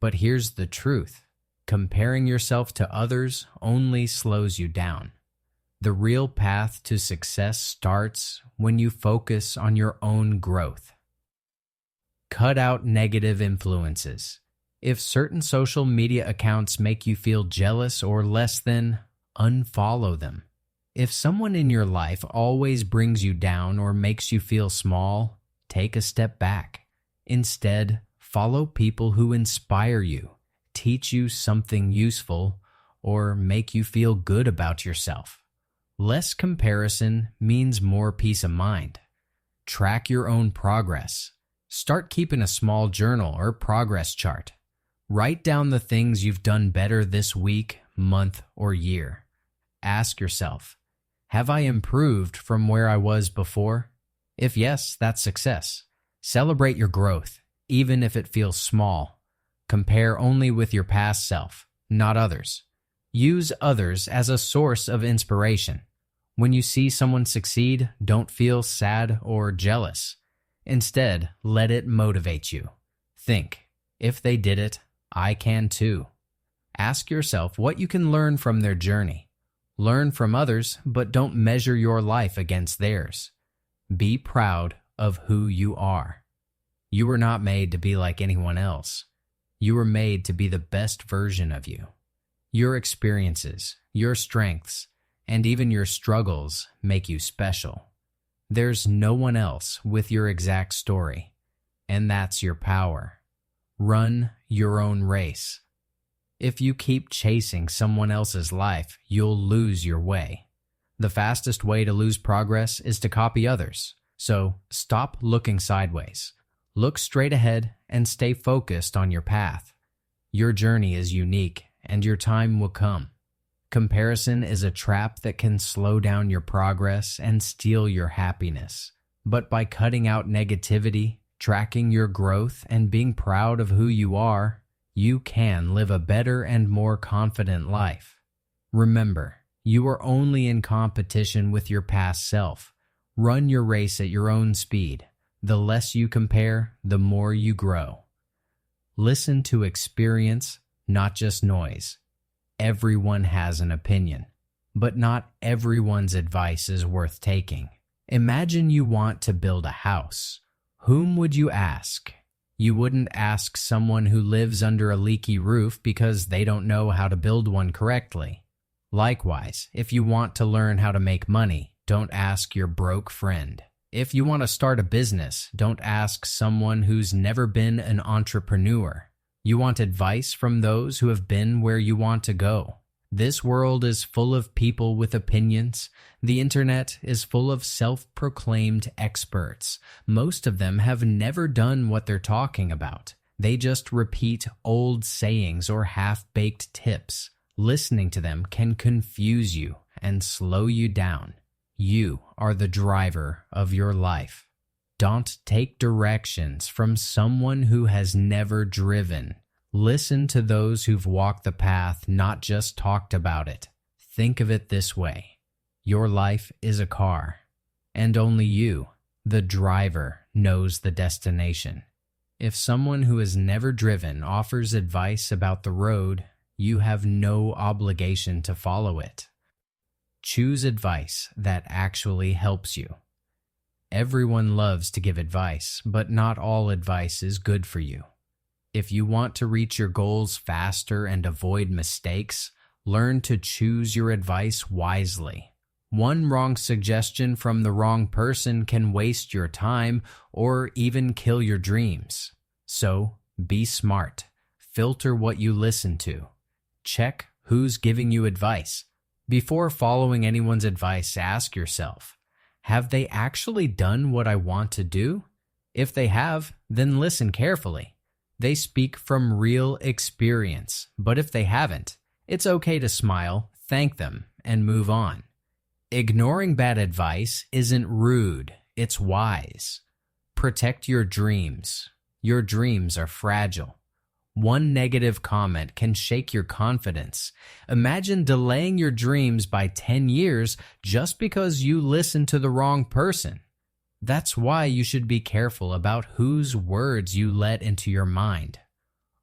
But here's the truth. Comparing yourself to others only slows you down. The real path to success starts when you focus on your own growth. Cut out negative influences. If certain social media accounts make you feel jealous or less than, unfollow them. If someone in your life always brings you down or makes you feel small, take a step back. Instead, follow people who inspire you, teach you something useful, or make you feel good about yourself. Less comparison means more peace of mind. Track your own progress. Start keeping a small journal or progress chart. Write down the things you've done better this week, month, or year. Ask yourself, have I improved from where I was before? If yes, that's success. Celebrate your growth, even if it feels small. Compare only with your past self, not others. Use others as a source of inspiration. When you see someone succeed, don't feel sad or jealous. Instead, let it motivate you. Think, if they did it, I can too. Ask yourself what you can learn from their journey. Learn from others, but don't measure your life against theirs. Be proud of who you are. You were not made to be like anyone else. You were made to be the best version of you. Your experiences, your strengths, and even your struggles make you special. There's no one else with your exact story, and that's your power. Run your own race. If you keep chasing someone else's life, you'll lose your way. The fastest way to lose progress is to copy others. So stop looking sideways. Look straight ahead and stay focused on your path. Your journey is unique, and your time will come. Comparison is a trap that can slow down your progress and steal your happiness. But by cutting out negativity, tracking your growth, and being proud of who you are, you can live a better and more confident life. Remember, you are only in competition with your past self. Run your race at your own speed. The less you compare, the more you grow. Listen to experience, not just noise. Everyone has an opinion, but not everyone's advice is worth taking. Imagine you want to build a house. Whom would you ask? You wouldn't ask someone who lives under a leaky roof because they don't know how to build one correctly. Likewise, if you want to learn how to make money, don't ask your broke friend. If you want to start a business, don't ask someone who's never been an entrepreneur. You want advice from those who have been where you want to go. This world is full of people with opinions. The internet is full of self-proclaimed experts. Most of them have never done what they're talking about. They just repeat old sayings or half-baked tips. Listening to them can confuse you and slow you down. You are the driver of your life. Don't take directions from someone who has never driven. Listen to those who've walked the path, not just talked about it. Think of it this way. Your life is a car, and only you, the driver, knows the destination. If someone who has never driven offers advice about the road, you have no obligation to follow it. Choose advice that actually helps you. Everyone loves to give advice, but not all advice is good for you. If you want to reach your goals faster and avoid mistakes, learn to choose your advice wisely. One wrong suggestion from the wrong person can waste your time or even kill your dreams. So, be smart. Filter what you listen to. Check who's giving you advice. Before following anyone's advice, ask yourself, have they actually done what I want to do? If they have, then listen carefully. They speak from real experience, but if they haven't, it's okay to smile, thank them, and move on. Ignoring bad advice isn't rude, it's wise. Protect your dreams. Your dreams are fragile. One negative comment can shake your confidence. Imagine delaying your dreams by 10 years just because you listened to the wrong person. That's why you should be careful about whose words you let into your mind.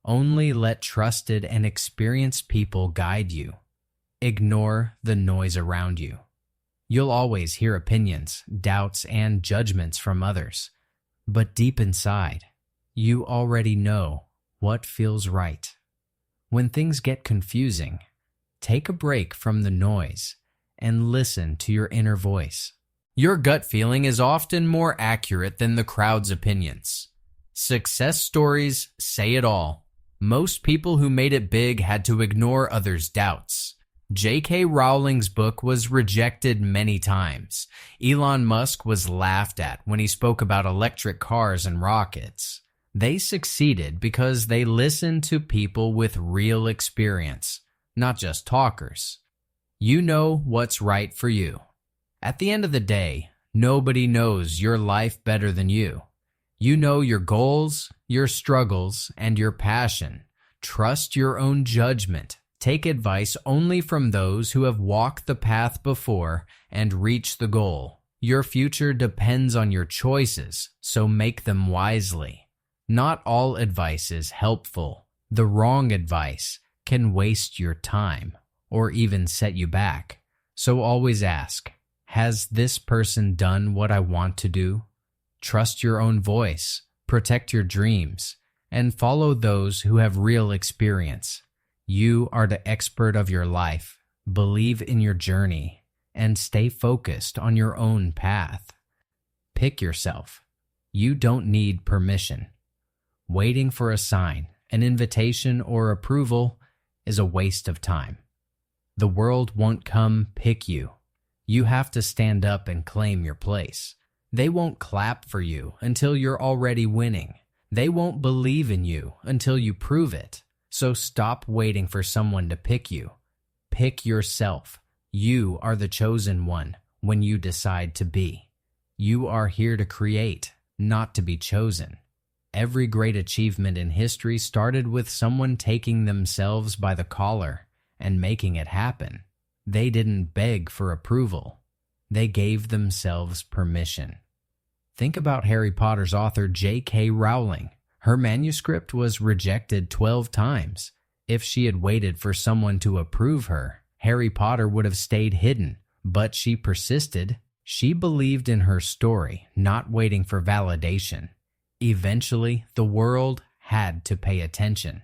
Only let trusted and experienced people guide you. Ignore the noise around you. You'll always hear opinions, doubts, and judgments from others. But deep inside, you already know what feels right. When things get confusing, take a break from the noise and listen to your inner voice. Your gut feeling is often more accurate than the crowd's opinions. Success stories say it all. Most people who made it big had to ignore others' doubts. J.K. Rowling's book was rejected many times. Elon Musk was laughed at when he spoke about electric cars and rockets. They succeeded because they listened to people with real experience, not just talkers. You know what's right for you. At the end of the day, nobody knows your life better than you. You know your goals, your struggles, and your passion. Trust your own judgment. Take advice only from those who have walked the path before and reached the goal. Your future depends on your choices, so make them wisely. Not all advice is helpful. The wrong advice can waste your time or even set you back. So always ask, has this person done what I want to do? Trust your own voice, protect your dreams, and follow those who have real experience. You are the expert of your life, Believe in your journey and stay focused on your own path. Pick yourself. You don't need permission. Waiting for a sign, an invitation, or approval is a waste of time. The world won't come pick you. You have to stand up and claim your place. They won't clap for you until you're already winning. They won't believe in you until you prove it. So stop waiting for someone to pick you. Pick yourself. You are the chosen one when you decide to be. You are here to create, not to be chosen. Every great achievement in history started with someone taking themselves by the collar and making it happen. They didn't beg for approval. They gave themselves permission. Think about Harry Potter's author J.K. Rowling. Her manuscript was rejected 12 times. If she had waited for someone to approve her, Harry Potter would have stayed hidden. But she persisted. She believed in her story, not waiting for validation. Eventually, the world had to pay attention.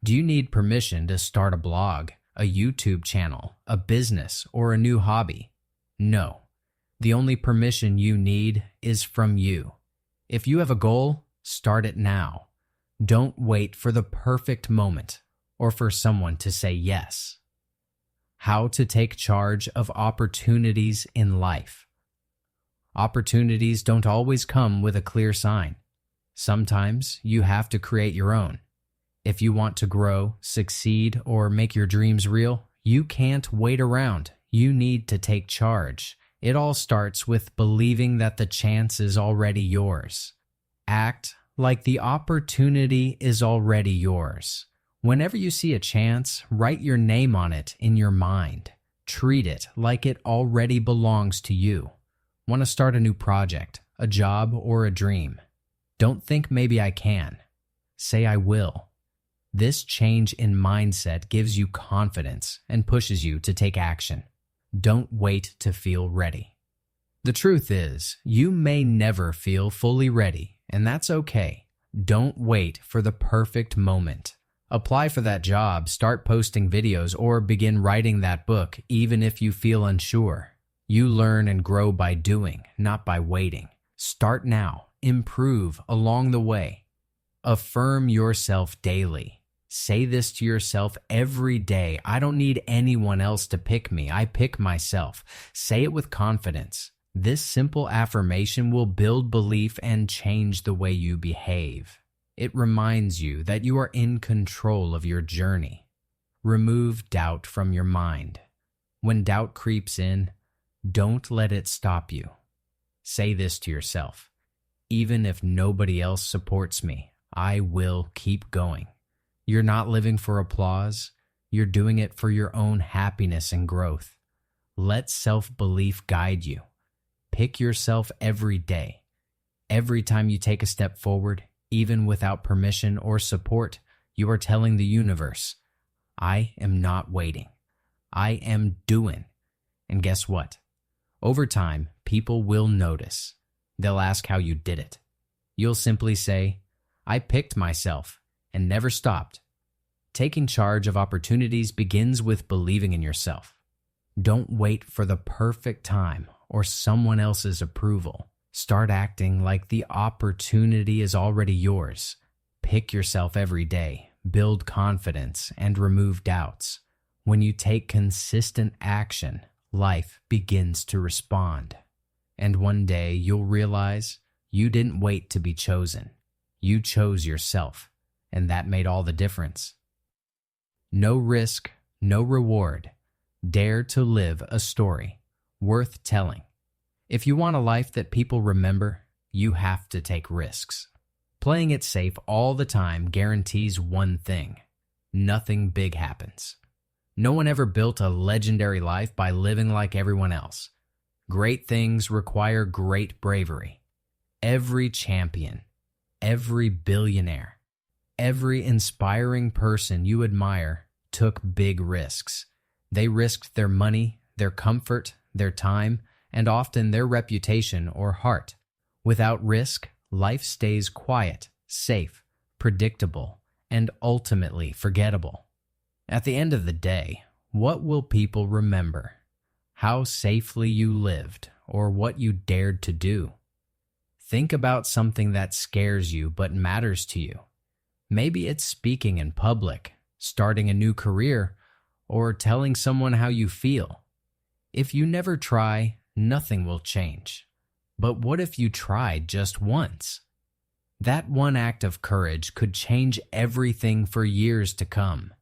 Do you need permission to start a blog, a YouTube channel, a business, or a new hobby? No. The only permission you need is from you. If you have a goal, start it now. Don't wait for the perfect moment or for someone to say yes. How to take charge of opportunities in life. Opportunities don't always come with a clear sign. Sometimes you have to create your own. If you want to grow, succeed, or make your dreams real, you can't wait around. You need to take charge. It all starts with believing that the chance is already yours. Act like the opportunity is already yours. Whenever you see a chance, write your name on it in your mind. Treat it like it already belongs to you. Want to start a new project, a job, or a dream? Don't think maybe I can. Say I will. This change in mindset gives you confidence and pushes you to take action. Don't wait to feel ready. The truth is, you may never feel fully ready, and that's okay. Don't wait for the perfect moment. Apply for that job, start posting videos, or begin writing that book, even if you feel unsure. You learn and grow by doing, not by waiting. Start now. Improve along the way. Affirm yourself daily. Say this to yourself every day. I don't need anyone else to pick me. I pick myself. Say it with confidence. This simple affirmation will build belief and change the way you behave. It reminds you that you are in control of your journey. Remove doubt from your mind. When doubt creeps in, don't let it stop you. Say this to yourself. Even if nobody else supports me, I will keep going. You're not living for applause. You're doing it for your own happiness and growth. Let self-belief guide you. Pick yourself every day. Every time you take a step forward, even without permission or support, you are telling the universe, I am not waiting. I am doing. And guess what? Over time, people will notice. They'll ask how you did it. You'll simply say, I picked myself and never stopped. Taking charge of opportunities begins with believing in yourself. Don't wait for the perfect time or someone else's approval. Start acting like the opportunity is already yours. Pick yourself every day, build confidence, and remove doubts. When you take consistent action, life begins to respond. And one day you'll realize you didn't wait to be chosen. You chose yourself, and that made all the difference. No risk, no reward. Dare to live a story worth telling. If you want a life that people remember, you have to take risks. Playing it safe all the time guarantees one thing: nothing big happens. No one ever built a legendary life by living like everyone else. Great things require great bravery. Every champion, every billionaire, every inspiring person you admire took big risks. They risked their money, their comfort, their time, and often their reputation or heart. Without risk, life stays quiet, safe, predictable, and ultimately forgettable. At the end of the day, What will people remember? How safely you lived, or what you dared to do? Think about something that scares you but matters to you. Maybe it's speaking in public, starting a new career, or telling someone how you feel. If you never try, nothing will change. But what if you tried just once? That one act of courage could change everything for years to come.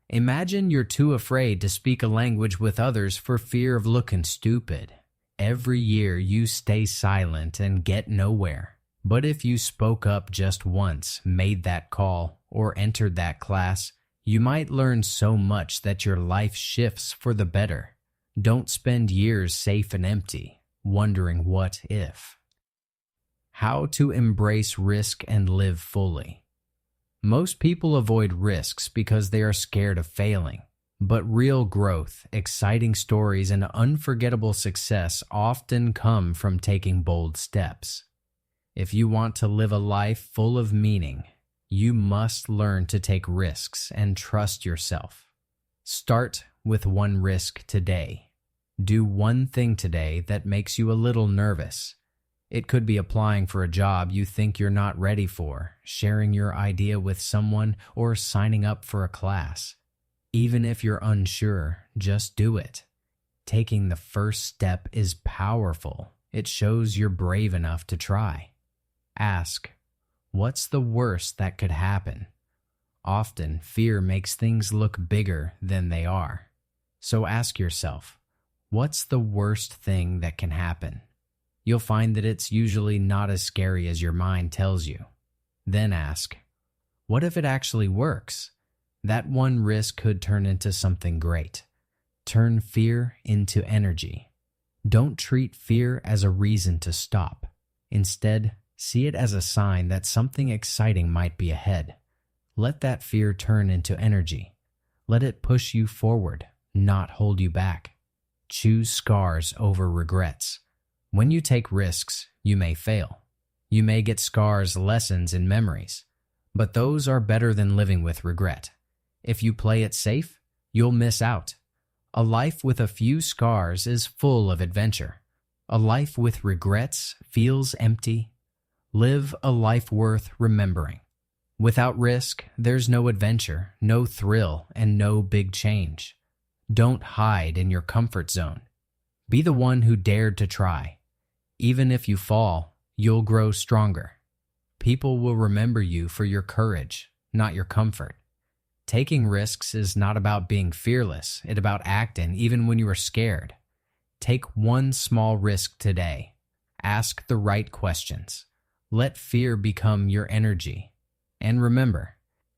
Imagine you're too afraid to speak a language with others for fear of looking stupid. Every year you stay silent and get nowhere. But if you spoke up just once, made that call, or entered that class, you might learn so much that your life shifts for the better. Don't spend years safe and empty, wondering what if. How to embrace risk and live fully. Most people avoid risks because they are scared of failing. But real growth, exciting stories, and unforgettable success often come from taking bold steps. If you want to live a life full of meaning, you must learn to take risks and trust yourself. Start with one risk today. Do one thing today that makes you a little nervous. It could be applying for a job you think you're not ready for, sharing your idea with someone, or signing up for a class. Even if you're unsure, just do it. Taking the first step is powerful. It shows you're brave enough to try. Ask, what's the worst that could happen? Often, fear makes things look bigger than they are. So ask yourself, what's the worst thing that can happen? You'll find that it's usually not as scary as your mind tells you. Then ask, what if it actually works? That one risk could turn into something great. Turn fear into energy. Don't treat fear as a reason to stop. Instead, see it as a sign that something exciting might be ahead. Let that fear turn into energy. Let it push you forward, not hold you back. Choose scars over regrets. When you take risks, you may fail. You may get scars, lessons, and memories. But those are better than living with regret. If you play it safe, you'll miss out. A life with a few scars is full of adventure. A life with regrets feels empty. Live a life worth remembering. Without risk, there's no adventure, no thrill, and no big change. Don't hide in your comfort zone. Be the one who dared to try. Even if you fall, you'll grow stronger. People will remember you for your courage, not your comfort. Taking risks is not about being fearless. It's about acting even when you are scared. Take one small risk today. Ask the right questions. Let fear become your energy. And remember,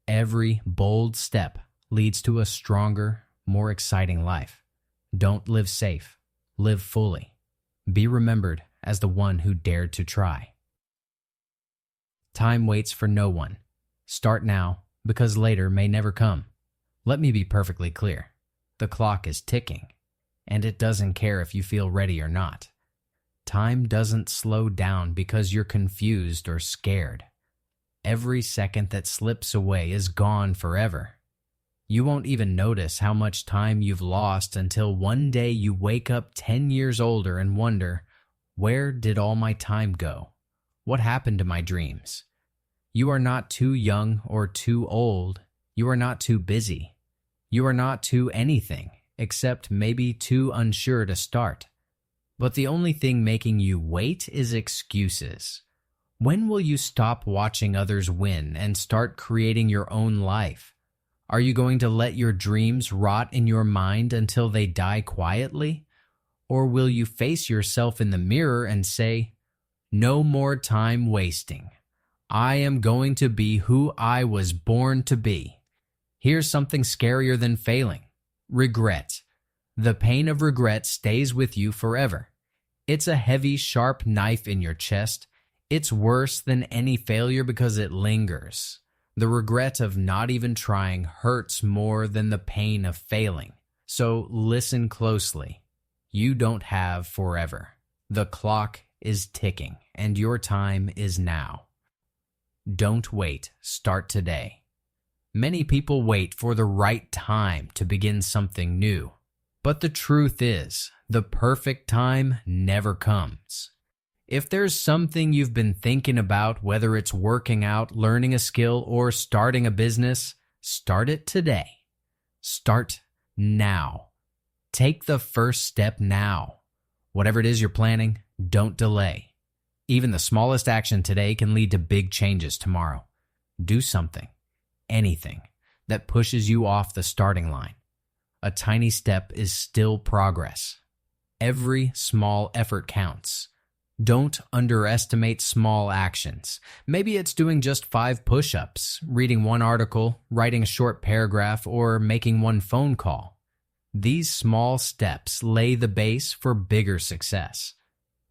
every bold step leads to a stronger, more exciting life. Don't live safe. Live fully. Be remembered as the one who dared to try. Time waits for no one. Start now, because later may never come. Let me be perfectly clear. The clock is ticking, and it doesn't care if you feel ready or not. Time doesn't slow down because you're confused or scared. Every second that slips away is gone forever. You won't even notice how much time you've lost until one day you wake up 10 years older and wonder, where did all my time go? What happened to my dreams? You are not too young or too old. You are not too busy. You are not too anything, except maybe too unsure to start. But the only thing making you wait is excuses. When will you stop watching others win and start creating your own life? Are you going to let your dreams rot in your mind until they die quietly? Or will you face yourself in the mirror and say, no more time wasting. I am going to be who I was born to be. Here's something scarier than failing. Regret. The pain of regret stays with you forever. It's a heavy, sharp knife in your chest. It's worse than any failure because it lingers. The regret of not even trying hurts more than the pain of failing. So listen closely. You don't have forever. The clock is ticking, and your time is now. Don't wait. Start today. Many people wait for the right time to begin something new. But the truth is, the perfect time never comes. If there's something you've been thinking about, whether it's working out, learning a skill, or starting a business, start it today. Start now. Take the first step now. Whatever it is you're planning, don't delay. Even the smallest action today can lead to big changes tomorrow. Do something, anything, that pushes you off the starting line. A tiny step is still progress. Every small effort counts. Don't underestimate small actions. Maybe it's doing just 5 push-ups, reading 1 article, writing a short paragraph, or making 1 phone call. These small steps lay the base for bigger success.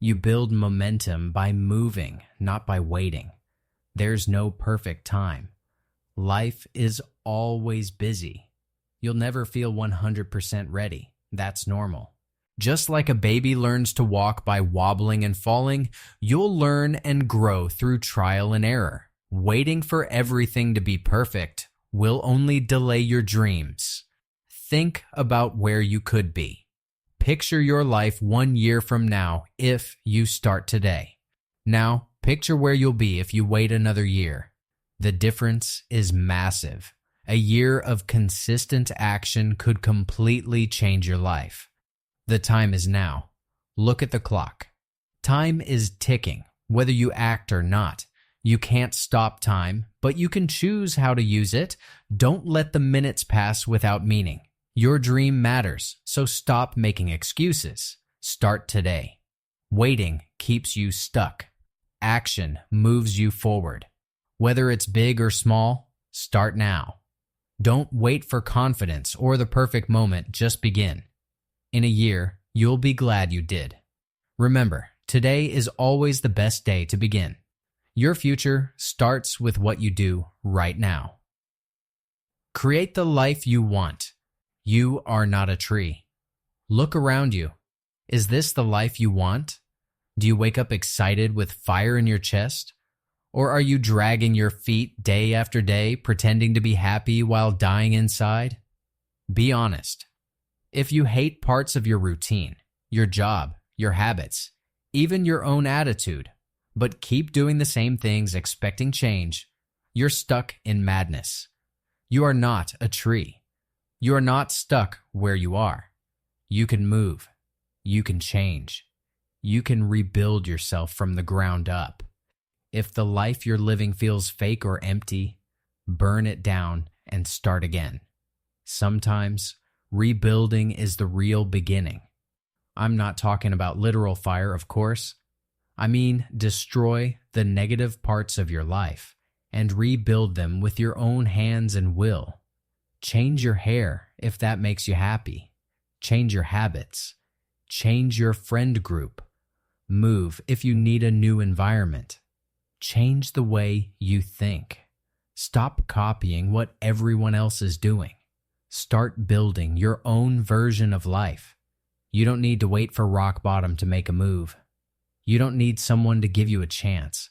You build momentum by moving, not by waiting. There's no perfect time. Life is always busy. You'll never feel 100% ready. That's normal. Just like a baby learns to walk by wobbling and falling, you'll learn and grow through trial and error. Waiting for everything to be perfect will only delay your dreams. Think about where you could be. Picture your life 1 year from now if you start today. Now, picture where you'll be if you wait another year. The difference is massive. A year of consistent action could completely change your life. The time is now. Look at the clock. Time is ticking, whether you act or not. You can't stop time, but you can choose how to use it. Don't let the minutes pass without meaning. Your dream matters, so stop making excuses. Start today. Waiting keeps you stuck. Action moves you forward. Whether it's big or small, start now. Don't wait for confidence or the perfect moment, just begin. In a year, you'll be glad you did. Remember, today is always the best day to begin. Your future starts with what you do right now. Create the life you want. You are not a tree. Look around you. Is this the life you want? Do you wake up excited with fire in your chest? Or are you dragging your feet day after day, pretending to be happy while dying inside? Be honest. If you hate parts of your routine, your job, your habits, even your own attitude, but keep doing the same things expecting change, you're stuck in madness. You are not a tree. You are not stuck where you are. You can move. You can change. You can rebuild yourself from the ground up. If the life you're living feels fake or empty, burn it down and start again. Sometimes, rebuilding is the real beginning. I'm not talking about literal fire, of course. I mean, destroy the negative parts of your life and rebuild them with your own hands and will. Change your hair if that makes you happy. Change your habits. Change your friend group. Move if you need a new environment. Change the way you think. Stop copying what everyone else is doing. Start building your own version of life. You don't need to wait for rock bottom to make a move. You don't need someone to give you a chance.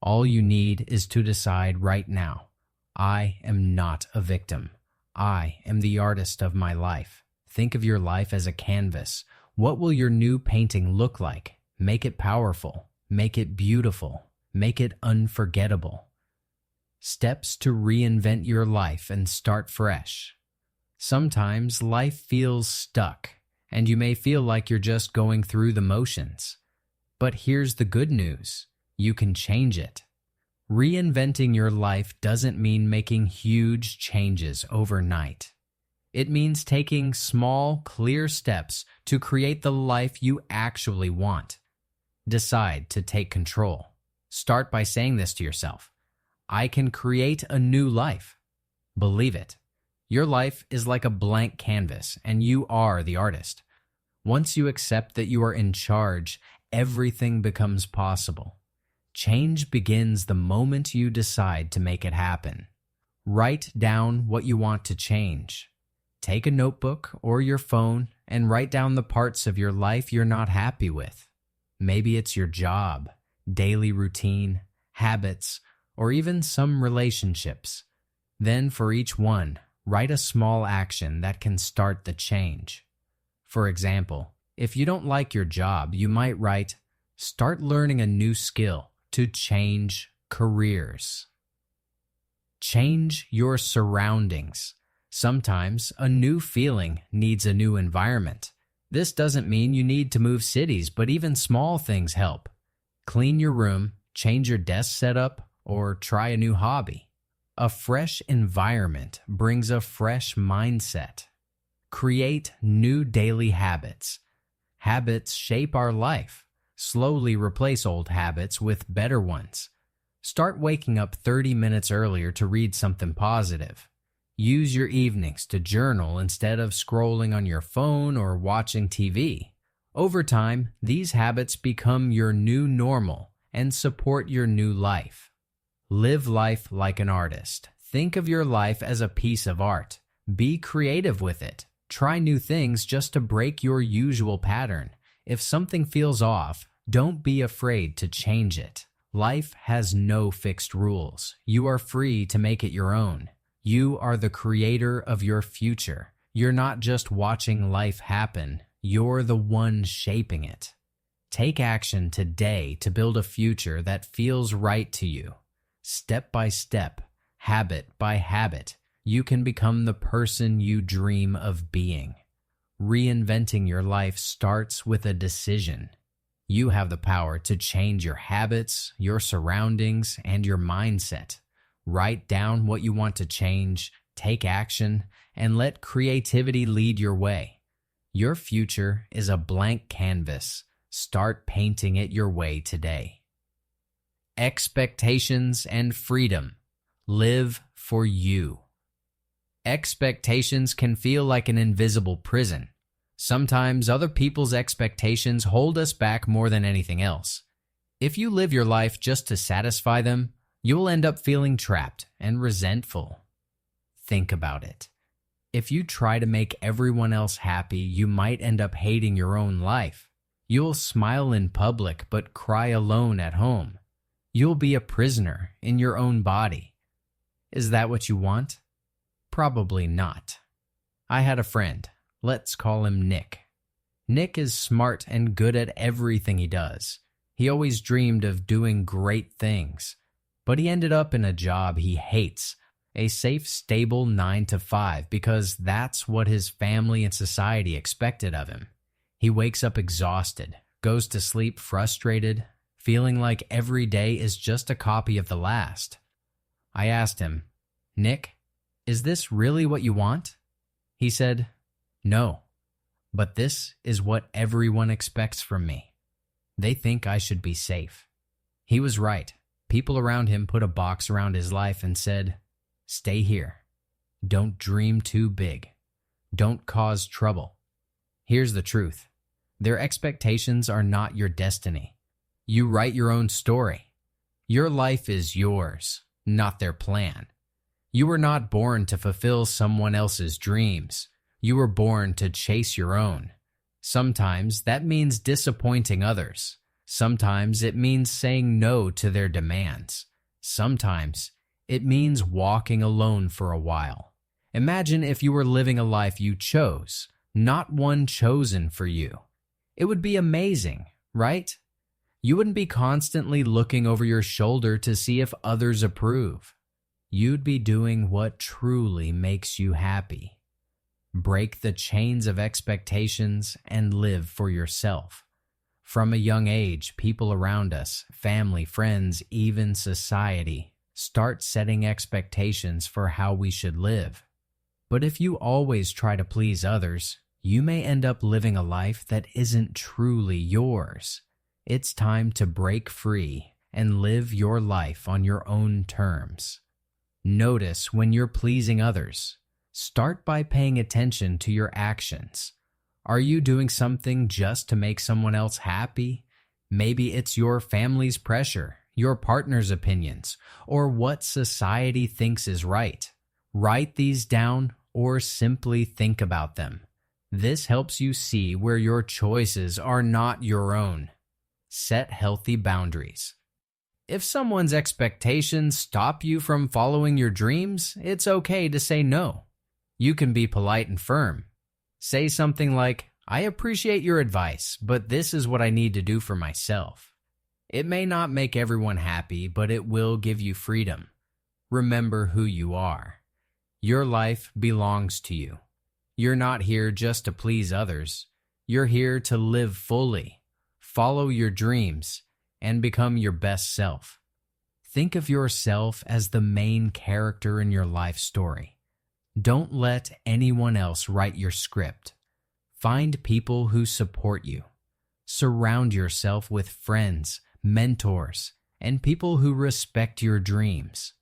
All you need is to decide right now, I am not a victim. I am the artist of my life. Think of your life as a canvas. What will your new painting look like? Make it powerful. Make it beautiful. Make it unforgettable. Steps to reinvent your life and start fresh. Sometimes life feels stuck, and you may feel like you're just going through the motions. But here's the good news. You can change it. Reinventing your life doesn't mean making huge changes overnight. It means taking small, clear steps to create the life you actually want. Decide to take control. Start by saying this to yourself. I can create a new life. Believe it. Your life is like a blank canvas, and you are the artist. Once you accept that you are in charge, everything becomes possible. Change begins the moment you decide to make it happen. Write down what you want to change. Take a notebook or your phone and write down the parts of your life you're not happy with. Maybe it's your job, daily routine, habits, or even some relationships. Then for each one, write a small action that can start the change. For example, if you don't like your job, you might write, "Start learning a new skill to change careers." Change your surroundings. Sometimes a new feeling needs a new environment. This doesn't mean you need to move cities, but even small things help. Clean your room, change your desk setup, or try a new hobby. A fresh environment brings a fresh mindset. Create new daily habits. Habits shape our life. Slowly replace old habits with better ones. Start waking up 30 minutes earlier to read something positive. Use your evenings to journal instead of scrolling on your phone or watching TV. Over time, these habits become your new normal and support your new life. Live life like an artist. Think of your life as a piece of art. Be creative with it. Try new things just to break your usual pattern. If something feels off, don't be afraid to change it. Life has no fixed rules. You are free to make it your own. You are the creator of your future. You're not just watching life happen. You're the one shaping it. Take action today to build a future that feels right to you. Step by step, habit by habit, you can become the person you dream of being. Reinventing your life starts with a decision. You have the power to change your habits, your surroundings, and your mindset. Write down what you want to change, take action, and let creativity lead your way. Your future is a blank canvas. Start painting it your way today. Expectations and freedom. Live for you. Expectations can feel like an invisible prison. Sometimes other people's expectations hold us back more than anything else. If you live your life just to satisfy them, you will end up feeling trapped and resentful. Think about it. If you try to make everyone else happy, you might end up hating your own life. You'll smile in public but cry alone at home. You'll be a prisoner in your own body. Is that what you want? Probably not. I had a friend. Let's call him Nick. Nick is smart and good at everything he does. He always dreamed of doing great things, but he ended up in a job he hates, a safe, stable 9-to-5, because that's what his family and society expected of him. He wakes up exhausted, goes to sleep frustrated, feeling like every day is just a copy of the last. I asked him, "Nick, is this really what you want?" He said, "No, but this is what everyone expects from me. They think I should be safe." He was right. People around him put a box around his life and said, "Stay here. Don't dream too big. Don't cause trouble." Here's the truth. Their expectations are not your destiny. You write your own story. Your life is yours, not their plan. You were not born to fulfill someone else's dreams. You were born to chase your own. Sometimes that means disappointing others. Sometimes it means saying no to their demands. Sometimes it means walking alone for a while. Imagine if you were living a life you chose, not one chosen for you. It would be amazing, right? You wouldn't be constantly looking over your shoulder to see if others approve. You'd be doing what truly makes you happy. Break the chains of expectations and live for yourself. From a young age, people around us, family, friends, even society, start setting expectations for how we should live. But if you always try to please others, you may end up living a life that isn't truly yours. It's time to break free and live your life on your own terms. Notice when you're pleasing others. Start by paying attention to your actions. Are you doing something just to make someone else happy? Maybe it's your family's pressure, your partner's opinions, or what society thinks is right. Write these down or simply think about them. This helps you see where your choices are not your own. Set healthy boundaries. If someone's expectations stop you from following your dreams, it's okay to say no. You can be polite and firm. Say something like, "I appreciate your advice, but this is what I need to do for myself." It may not make everyone happy, but it will give you freedom. Remember who you are. Your life belongs to you. You're not here just to please others. You're here to live fully, follow your dreams, and become your best self. Think of yourself as the main character in your life story. Don't let anyone else write your script. Find people who support you. Surround yourself with friends, mentors, and people who respect your dreams.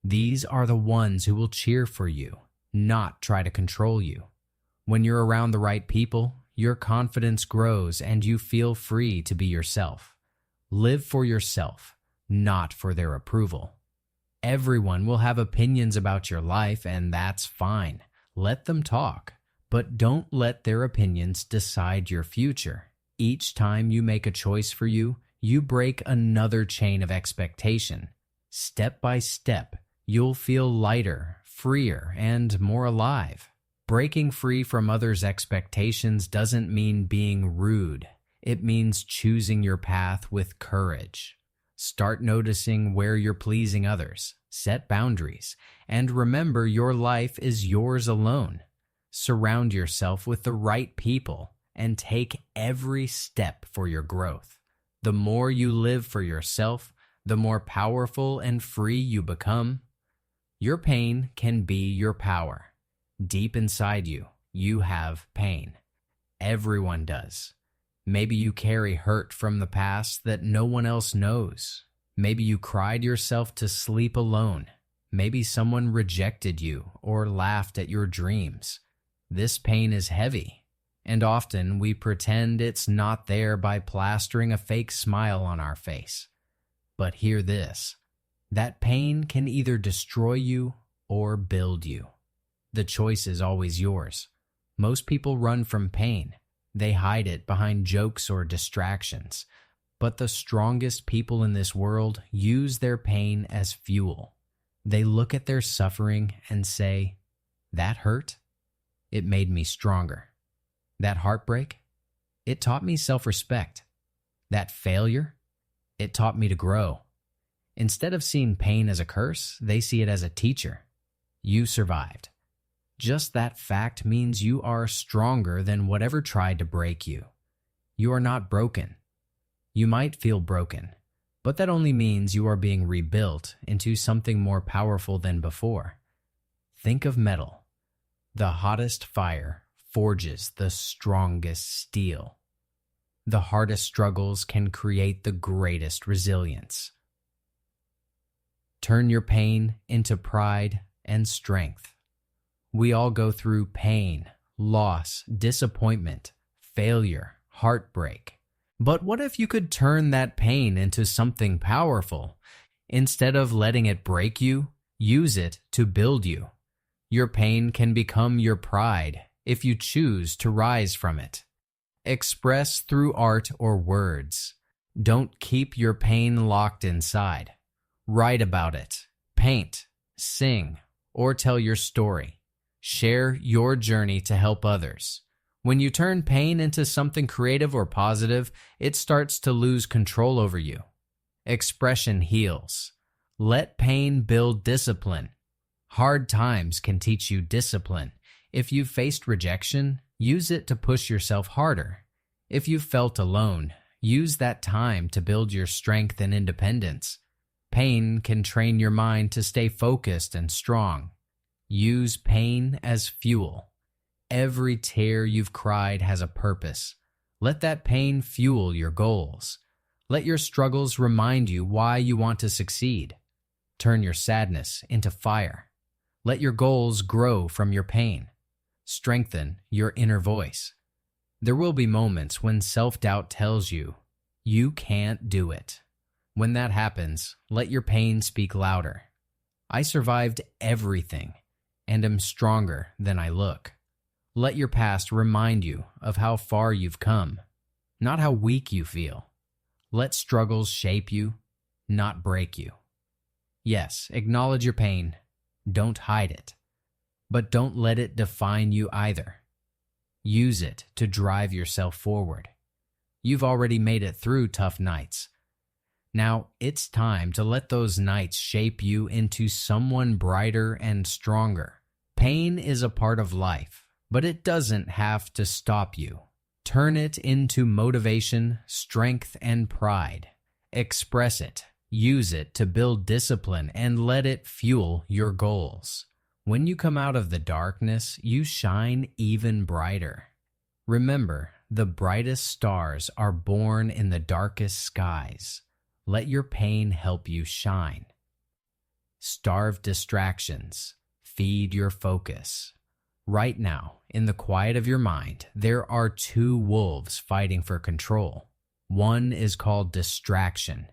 These are the ones who will cheer for you, not try to control you. When you're around the right people, your confidence grows and you feel free to be yourself. Live for yourself, not for their approval. Everyone will have opinions about your life, and that's fine. Let them talk, but don't let their opinions decide your future. Each time you make a choice for you, you break another chain of expectation. Step by step, you'll feel lighter, freer, and more alive. Breaking free from others' expectations doesn't mean being rude. It means choosing your path with courage. Start noticing where you're pleasing others, set boundaries, and remember your life is yours alone. Surround yourself with the right people and take every step for your growth. The more you live for yourself, the more powerful and free you become. Your pain can be your power. Deep inside you, you have pain. Everyone does. Maybe you carry hurt from the past that no one else knows. Maybe you cried yourself to sleep alone. Maybe someone rejected you or laughed at your dreams. This pain is heavy, and often we pretend it's not there by plastering a fake smile on our face. But hear this. That pain can either destroy you or build you. The choice is always yours. Most people run from pain. They hide it behind jokes or distractions. But the strongest people in this world use their pain as fuel. They look at their suffering and say, "That hurt? It made me stronger. That heartbreak? It taught me self-respect. That failure? It taught me to grow." Instead of seeing pain as a curse, they see it as a teacher. You survived. Just that fact means you are stronger than whatever tried to break you. You are not broken. You might feel broken, but that only means you are being rebuilt into something more powerful than before. Think of metal. The hottest fire forges the strongest steel. The hardest struggles can create the greatest resilience. Turn your pain into pride and strength. We all go through pain, loss, disappointment, failure, heartbreak. But what if you could turn that pain into something powerful? Instead of letting it break you, use it to build you. Your pain can become your pride if you choose to rise from it. Express through art or words. Don't keep your pain locked inside. Write about it, paint, sing, or tell your story. Share your journey to help others. When you turn pain into something creative or positive, it starts to lose control over you. Expression heals. Let pain build discipline. Hard times can teach you discipline. If you've faced rejection, use it to push yourself harder. If you've felt alone, use that time to build your strength and independence. Pain can train your mind to stay focused and strong. Use pain as fuel. Every tear you've cried has a purpose. Let that pain fuel your goals. Let your struggles remind you why you want to succeed. Turn your sadness into fire. Let your goals grow from your pain. Strengthen your inner voice. There will be moments when self-doubt tells you, you can't do it. When that happens, let your pain speak louder. I survived everything and am stronger than I look. Let your past remind you of how far you've come, not how weak you feel. Let struggles shape you, not break you. Yes, acknowledge your pain. Don't hide it. But don't let it define you either. Use it to drive yourself forward. You've already made it through tough nights. Now it's time to let those nights shape you into someone brighter and stronger. Pain is a part of life, but it doesn't have to stop you. Turn it into motivation, strength, and pride. Express it, use it to build discipline, and let it fuel your goals. When you come out of the darkness, you shine even brighter. Remember, the brightest stars are born in the darkest skies. Let your pain help you shine. Starve distractions. Feed your focus. Right now, in the quiet of your mind, there are two wolves fighting for control. One is called distraction.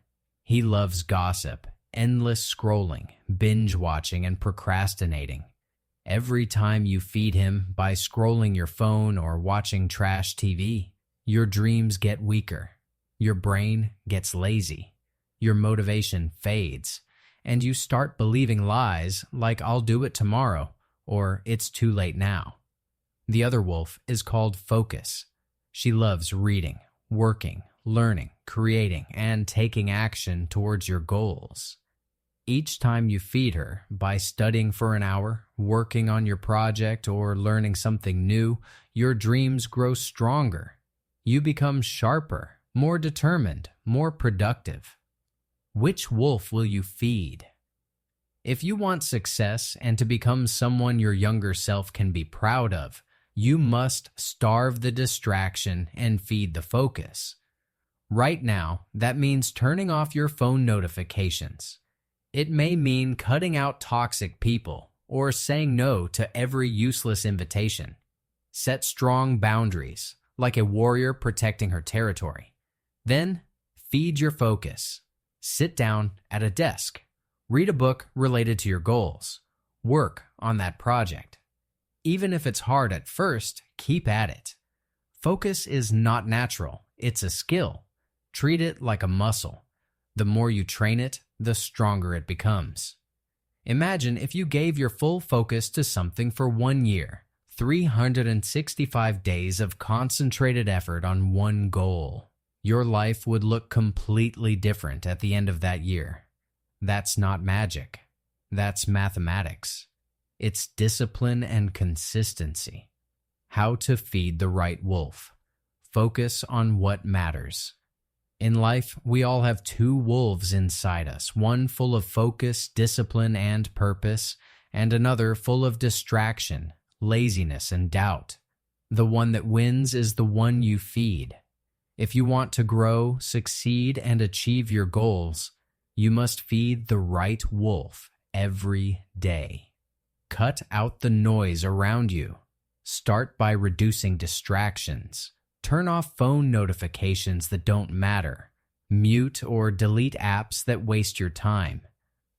He loves gossip, endless scrolling, binge watching, and procrastinating. Every time you feed him by scrolling your phone or watching trash TV, your dreams get weaker, your brain gets lazy, your motivation fades, and you start believing lies like "I'll do it tomorrow" or "it's too late now." The other wolf is called focus. She loves reading, working, learning, creating, and taking action towards your goals. Each time you feed her by studying for an hour, working on your project, or learning something new, your dreams grow stronger. You become sharper, more determined, more productive. Which wolf will you feed? If you want success and to become someone your younger self can be proud of, you must starve the distraction and feed the focus. Right now, that means turning off your phone notifications. It may mean cutting out toxic people or saying no to every useless invitation. Set strong boundaries, like a warrior protecting her territory. Then, feed your focus. Sit down at a desk. Read a book related to your goals. Work on that project. Even if it's hard at first, keep at it. Focus is not natural, it's a skill. Treat it like a muscle. The more you train it, the stronger it becomes. Imagine if you gave your full focus to something for 1 year, 365 days of concentrated effort on one goal. Your life would look completely different at the end of that year. That's not magic. That's mathematics. It's discipline and consistency. How to feed the right wolf. Focus on what matters. In life, we all have two wolves inside us, one full of focus, discipline, and purpose, and another full of distraction, laziness, and doubt. The one that wins is the one you feed. If you want to grow, succeed, and achieve your goals, you must feed the right wolf every day. Cut out the noise around you. Start by reducing distractions. Turn off phone notifications that don't matter. Mute or delete apps that waste your time.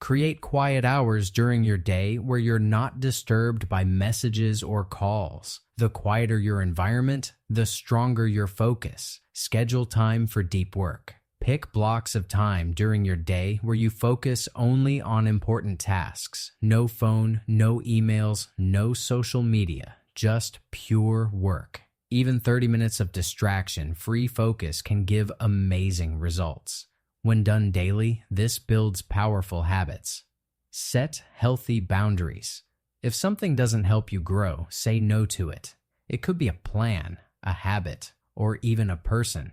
Create quiet hours during your day where you're not disturbed by messages or calls. The quieter your environment, the stronger your focus. Schedule time for deep work. Pick blocks of time during your day where you focus only on important tasks. No phone, no emails, no social media, just pure work. Even 30 minutes of distraction-free focus can give amazing results. When done daily, this builds powerful habits. Set healthy boundaries. If something doesn't help you grow, say no to it. It could be a plan, a habit, or even a person.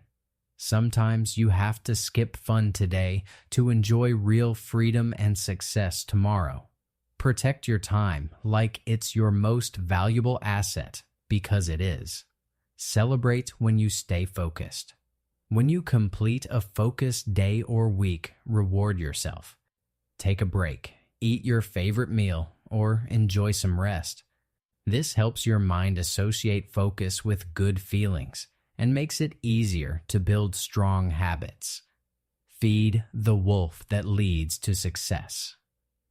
Sometimes you have to skip fun today to enjoy real freedom and success tomorrow. Protect your time like it's your most valuable asset, because it is. Celebrate when you stay focused. When you complete a focused day or week, reward yourself. Take a break, eat your favorite meal, or enjoy some rest. This helps your mind associate focus with good feelings and makes it easier to build strong habits. Feed the wolf that leads to success.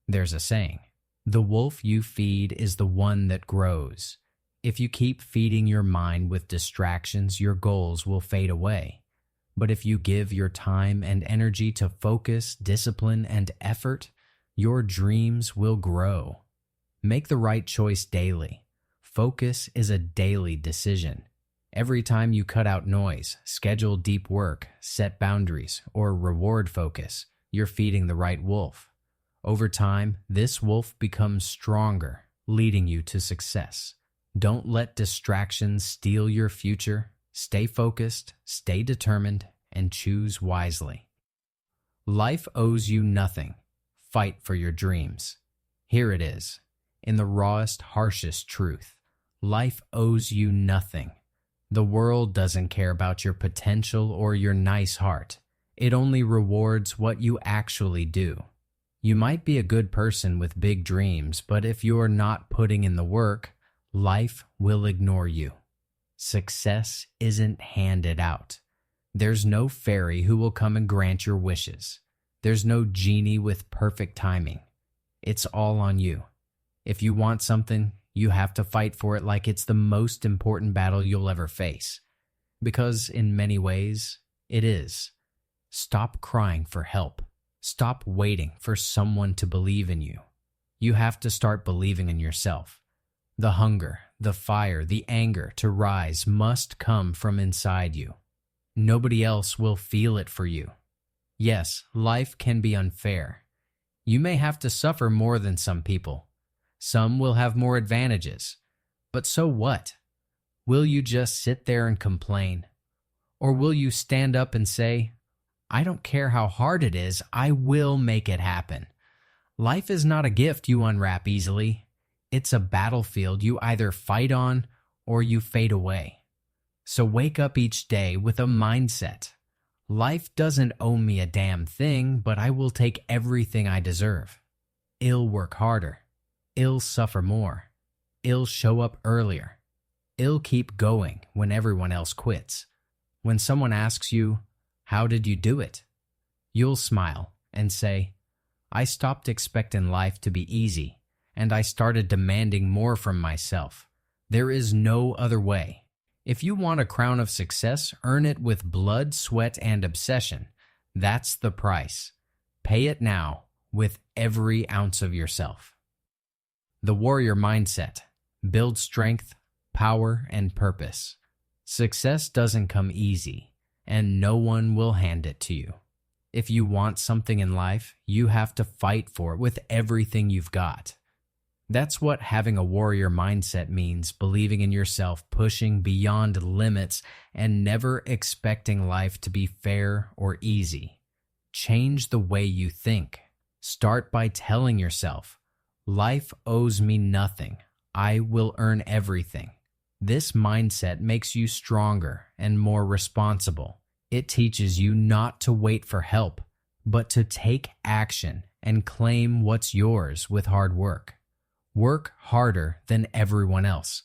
There's a saying, the wolf you feed is the one that grows. If you keep feeding your mind with distractions, your goals will fade away. But if you give your time and energy to focus, discipline, and effort, your dreams will grow. Make the right choice daily. Focus is a daily decision. Every time you cut out noise, schedule deep work, set boundaries, or reward focus, you're feeding the right wolf. Over time, this wolf becomes stronger, leading you to success. Don't let distractions steal your future. Stay focused, stay determined, and choose wisely. Life owes you nothing. Fight for your dreams. Here it is, in the rawest, harshest truth. Life owes you nothing. The world doesn't care about your potential or your nice heart. It only rewards what you actually do. You might be a good person with big dreams, but if you're not putting in the work, life will ignore you. Success isn't handed out. There's no fairy who will come and grant your wishes. There's no genie with perfect timing. It's all on you. If you want something, you have to fight for it like it's the most important battle you'll ever face. Because in many ways, it is. Stop crying for help. Stop waiting for someone to believe in you. You have to start believing in yourself. The hunger, the fire, the anger to rise must come from inside you. Nobody else will feel it for you. Yes, life can be unfair. You may have to suffer more than some people. Some will have more advantages. But so what? Will you just sit there and complain? Or will you stand up and say, I don't care how hard it is, I will make it happen. Life is not a gift you unwrap easily. It's a battlefield you either fight on or you fade away. So wake up each day with a mindset. Life doesn't owe me a damn thing, but I will take everything I deserve. I'll work harder. I'll suffer more. I'll show up earlier. I'll keep going when everyone else quits. When someone asks you, how did you do it? You'll smile and say, I stopped expecting life to be easy, and I started demanding more from myself. There is no other way. If you want a crown of success, earn it with blood, sweat, and obsession. That's the price. Pay it now with every ounce of yourself. The warrior mindset. Build strength, power, and purpose. Success doesn't come easy, and no one will hand it to you. If you want something in life, you have to fight for it with everything you've got. That's what having a warrior mindset means, believing in yourself, pushing beyond limits, and never expecting life to be fair or easy. Change the way you think. Start by telling yourself, life owes me nothing. I will earn everything. This mindset makes you stronger and more responsible. It teaches you not to wait for help, but to take action and claim what's yours with hard work. Work harder than everyone else.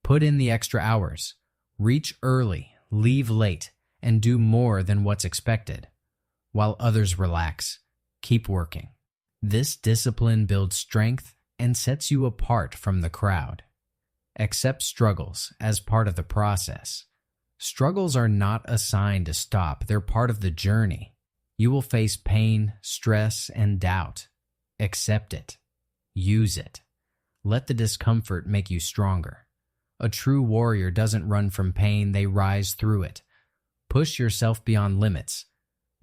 Put in the extra hours. Reach early, leave late, and do more than what's expected. While others relax, keep working. This discipline builds strength and sets you apart from the crowd. Accept struggles as part of the process. Struggles are not a sign to stop, they're part of the journey. You will face pain, stress, and doubt. Accept it. Use it. Let the discomfort make you stronger. A true warrior doesn't run from pain, they rise through it. Push yourself beyond limits.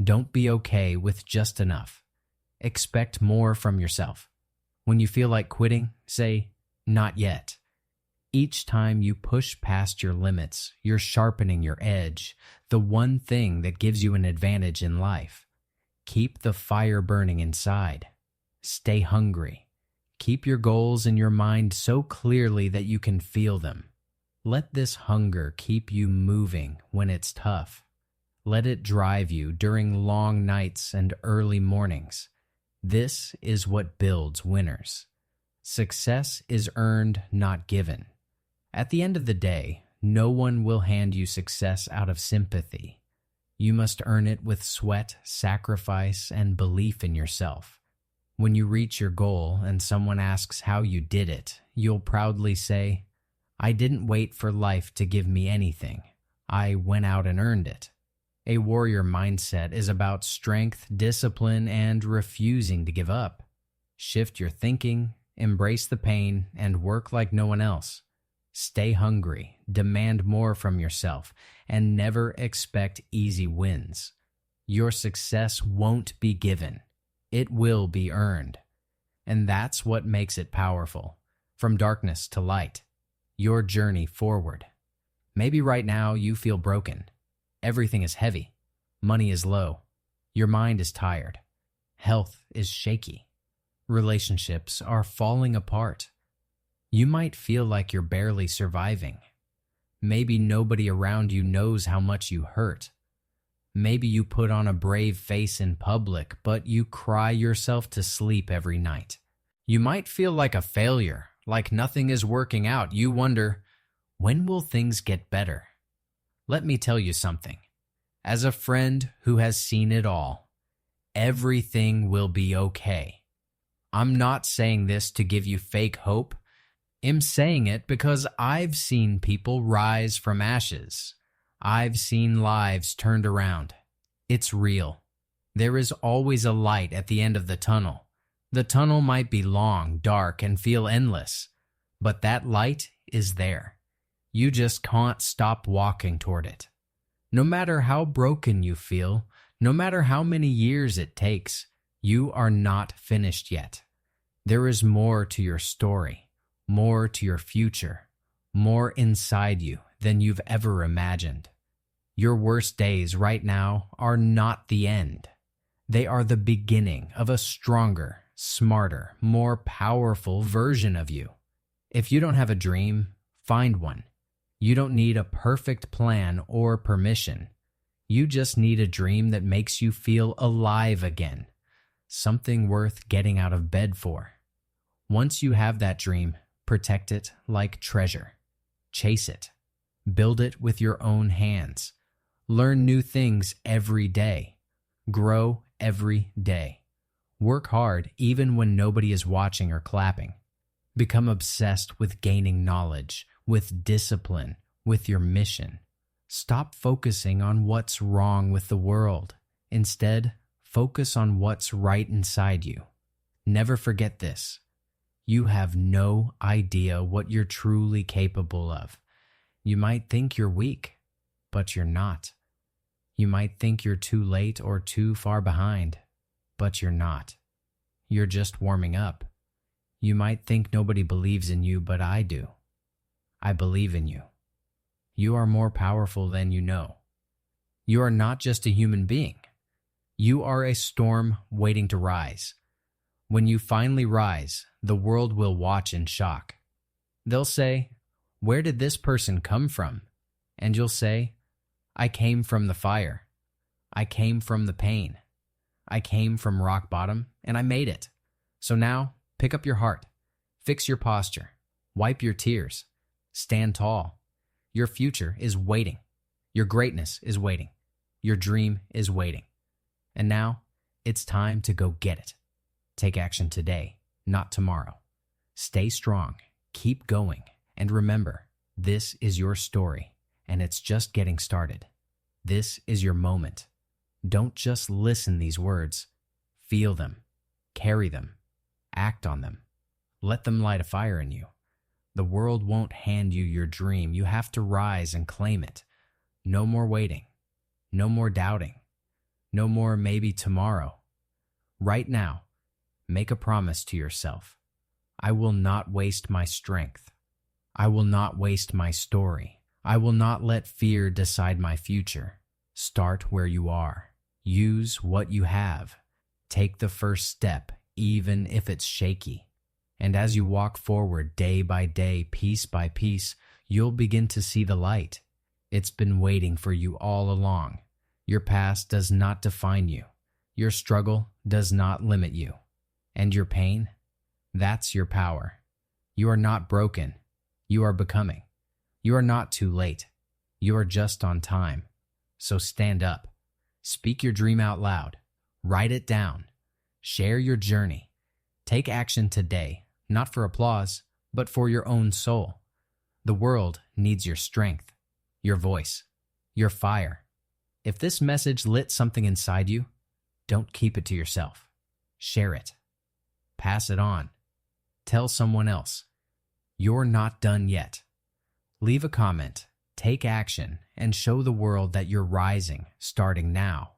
Don't be okay with just enough. Expect more from yourself. When you feel like quitting, say, not yet. Each time you push past your limits, you're sharpening your edge, the one thing that gives you an advantage in life. Keep the fire burning inside. Stay hungry. Keep your goals in your mind so clearly that you can feel them. Let this hunger keep you moving when it's tough. Let it drive you during long nights and early mornings. This is what builds winners. Success is earned, not given. At the end of the day, no one will hand you success out of sympathy. You must earn it with sweat, sacrifice, and belief in yourself. When you reach your goal and someone asks how you did it, you'll proudly say, I didn't wait for life to give me anything. I went out and earned it. A warrior mindset is about strength, discipline, and refusing to give up. Shift your thinking, embrace the pain, and work like no one else. Stay hungry, demand more from yourself, and never expect easy wins. Your success won't be given. It will be earned. And that's what makes it powerful. From darkness to light, your journey forward. Maybe right now you feel broken. Everything is heavy. Money is low. Your mind is tired. Health is shaky. Relationships are falling apart. You might feel like you're barely surviving. Maybe nobody around you knows how much you hurt. Maybe you put on a brave face in public, but you cry yourself to sleep every night. You might feel like a failure, like nothing is working out. You wonder, when will things get better? Let me tell you something. As a friend who has seen it all, everything will be okay. I'm not saying this to give you fake hope. I'm saying it because I've seen people rise from ashes. I've seen lives turned around. It's real. There is always a light at the end of the tunnel. The tunnel might be long, dark, and feel endless, but that light is there. You just can't stop walking toward it. No matter how broken you feel, no matter how many years it takes, you are not finished yet. There is more to your story, more to your future, more inside you than you've ever imagined. Your worst days right now are not the end. They are the beginning of a stronger, smarter, more powerful version of you. If you don't have a dream, find one. You don't need a perfect plan or permission. You just need a dream that makes you feel alive again, something worth getting out of bed for. Once you have that dream, protect it like treasure. Chase it. Build it with your own hands. Learn new things every day. Grow every day. Work hard even when nobody is watching or clapping. Become obsessed with gaining knowledge, with discipline, with your mission. Stop focusing on what's wrong with the world. Instead, focus on what's right inside you. Never forget this. You have no idea what you're truly capable of. You might think you're weak, but you're not. You might think you're too late or too far behind, but you're not. You're just warming up. You might think nobody believes in you, but I do. I believe in you. You are more powerful than you know. You are not just a human being. You are a storm waiting to rise. When you finally rise, the world will watch in shock. They'll say, "Where did this person come from?" And you'll say, "I came from the fire. I came from the pain. I came from rock bottom, and I made it. So now, pick up your heart. Fix your posture. Wipe your tears. Stand tall. Your future is waiting. Your greatness is waiting. Your dream is waiting. And now, it's time to go get it. Take action today, not tomorrow. Stay strong. Keep going. And remember, this is your story, and it's just getting started. This is your moment. Don't just listen these words. Feel them. Carry them. Act on them. Let them light a fire in you. The world won't hand you your dream. You have to rise and claim it. No more waiting. No more doubting. No more maybe tomorrow. Right now, make a promise to yourself. I will not waste my strength. I will not waste my story. I will not let fear decide my future. Start where you are. Use what you have. Take the first step, even if it's shaky. And as you walk forward day by day, piece by piece, you'll begin to see the light. It's been waiting for you all along. Your past does not define you. Your struggle does not limit you. And your pain? That's your power. You are not broken. You are becoming. You are not too late. You are just on time. So stand up. Speak your dream out loud. Write it down. Share your journey. Take action today, not for applause, but for your own soul. The world needs your strength, your voice, your fire. If this message lit something inside you, don't keep it to yourself. Share it. Pass it on. Tell someone else. You're not done yet. Leave a comment, take action, and show the world that you're rising starting now.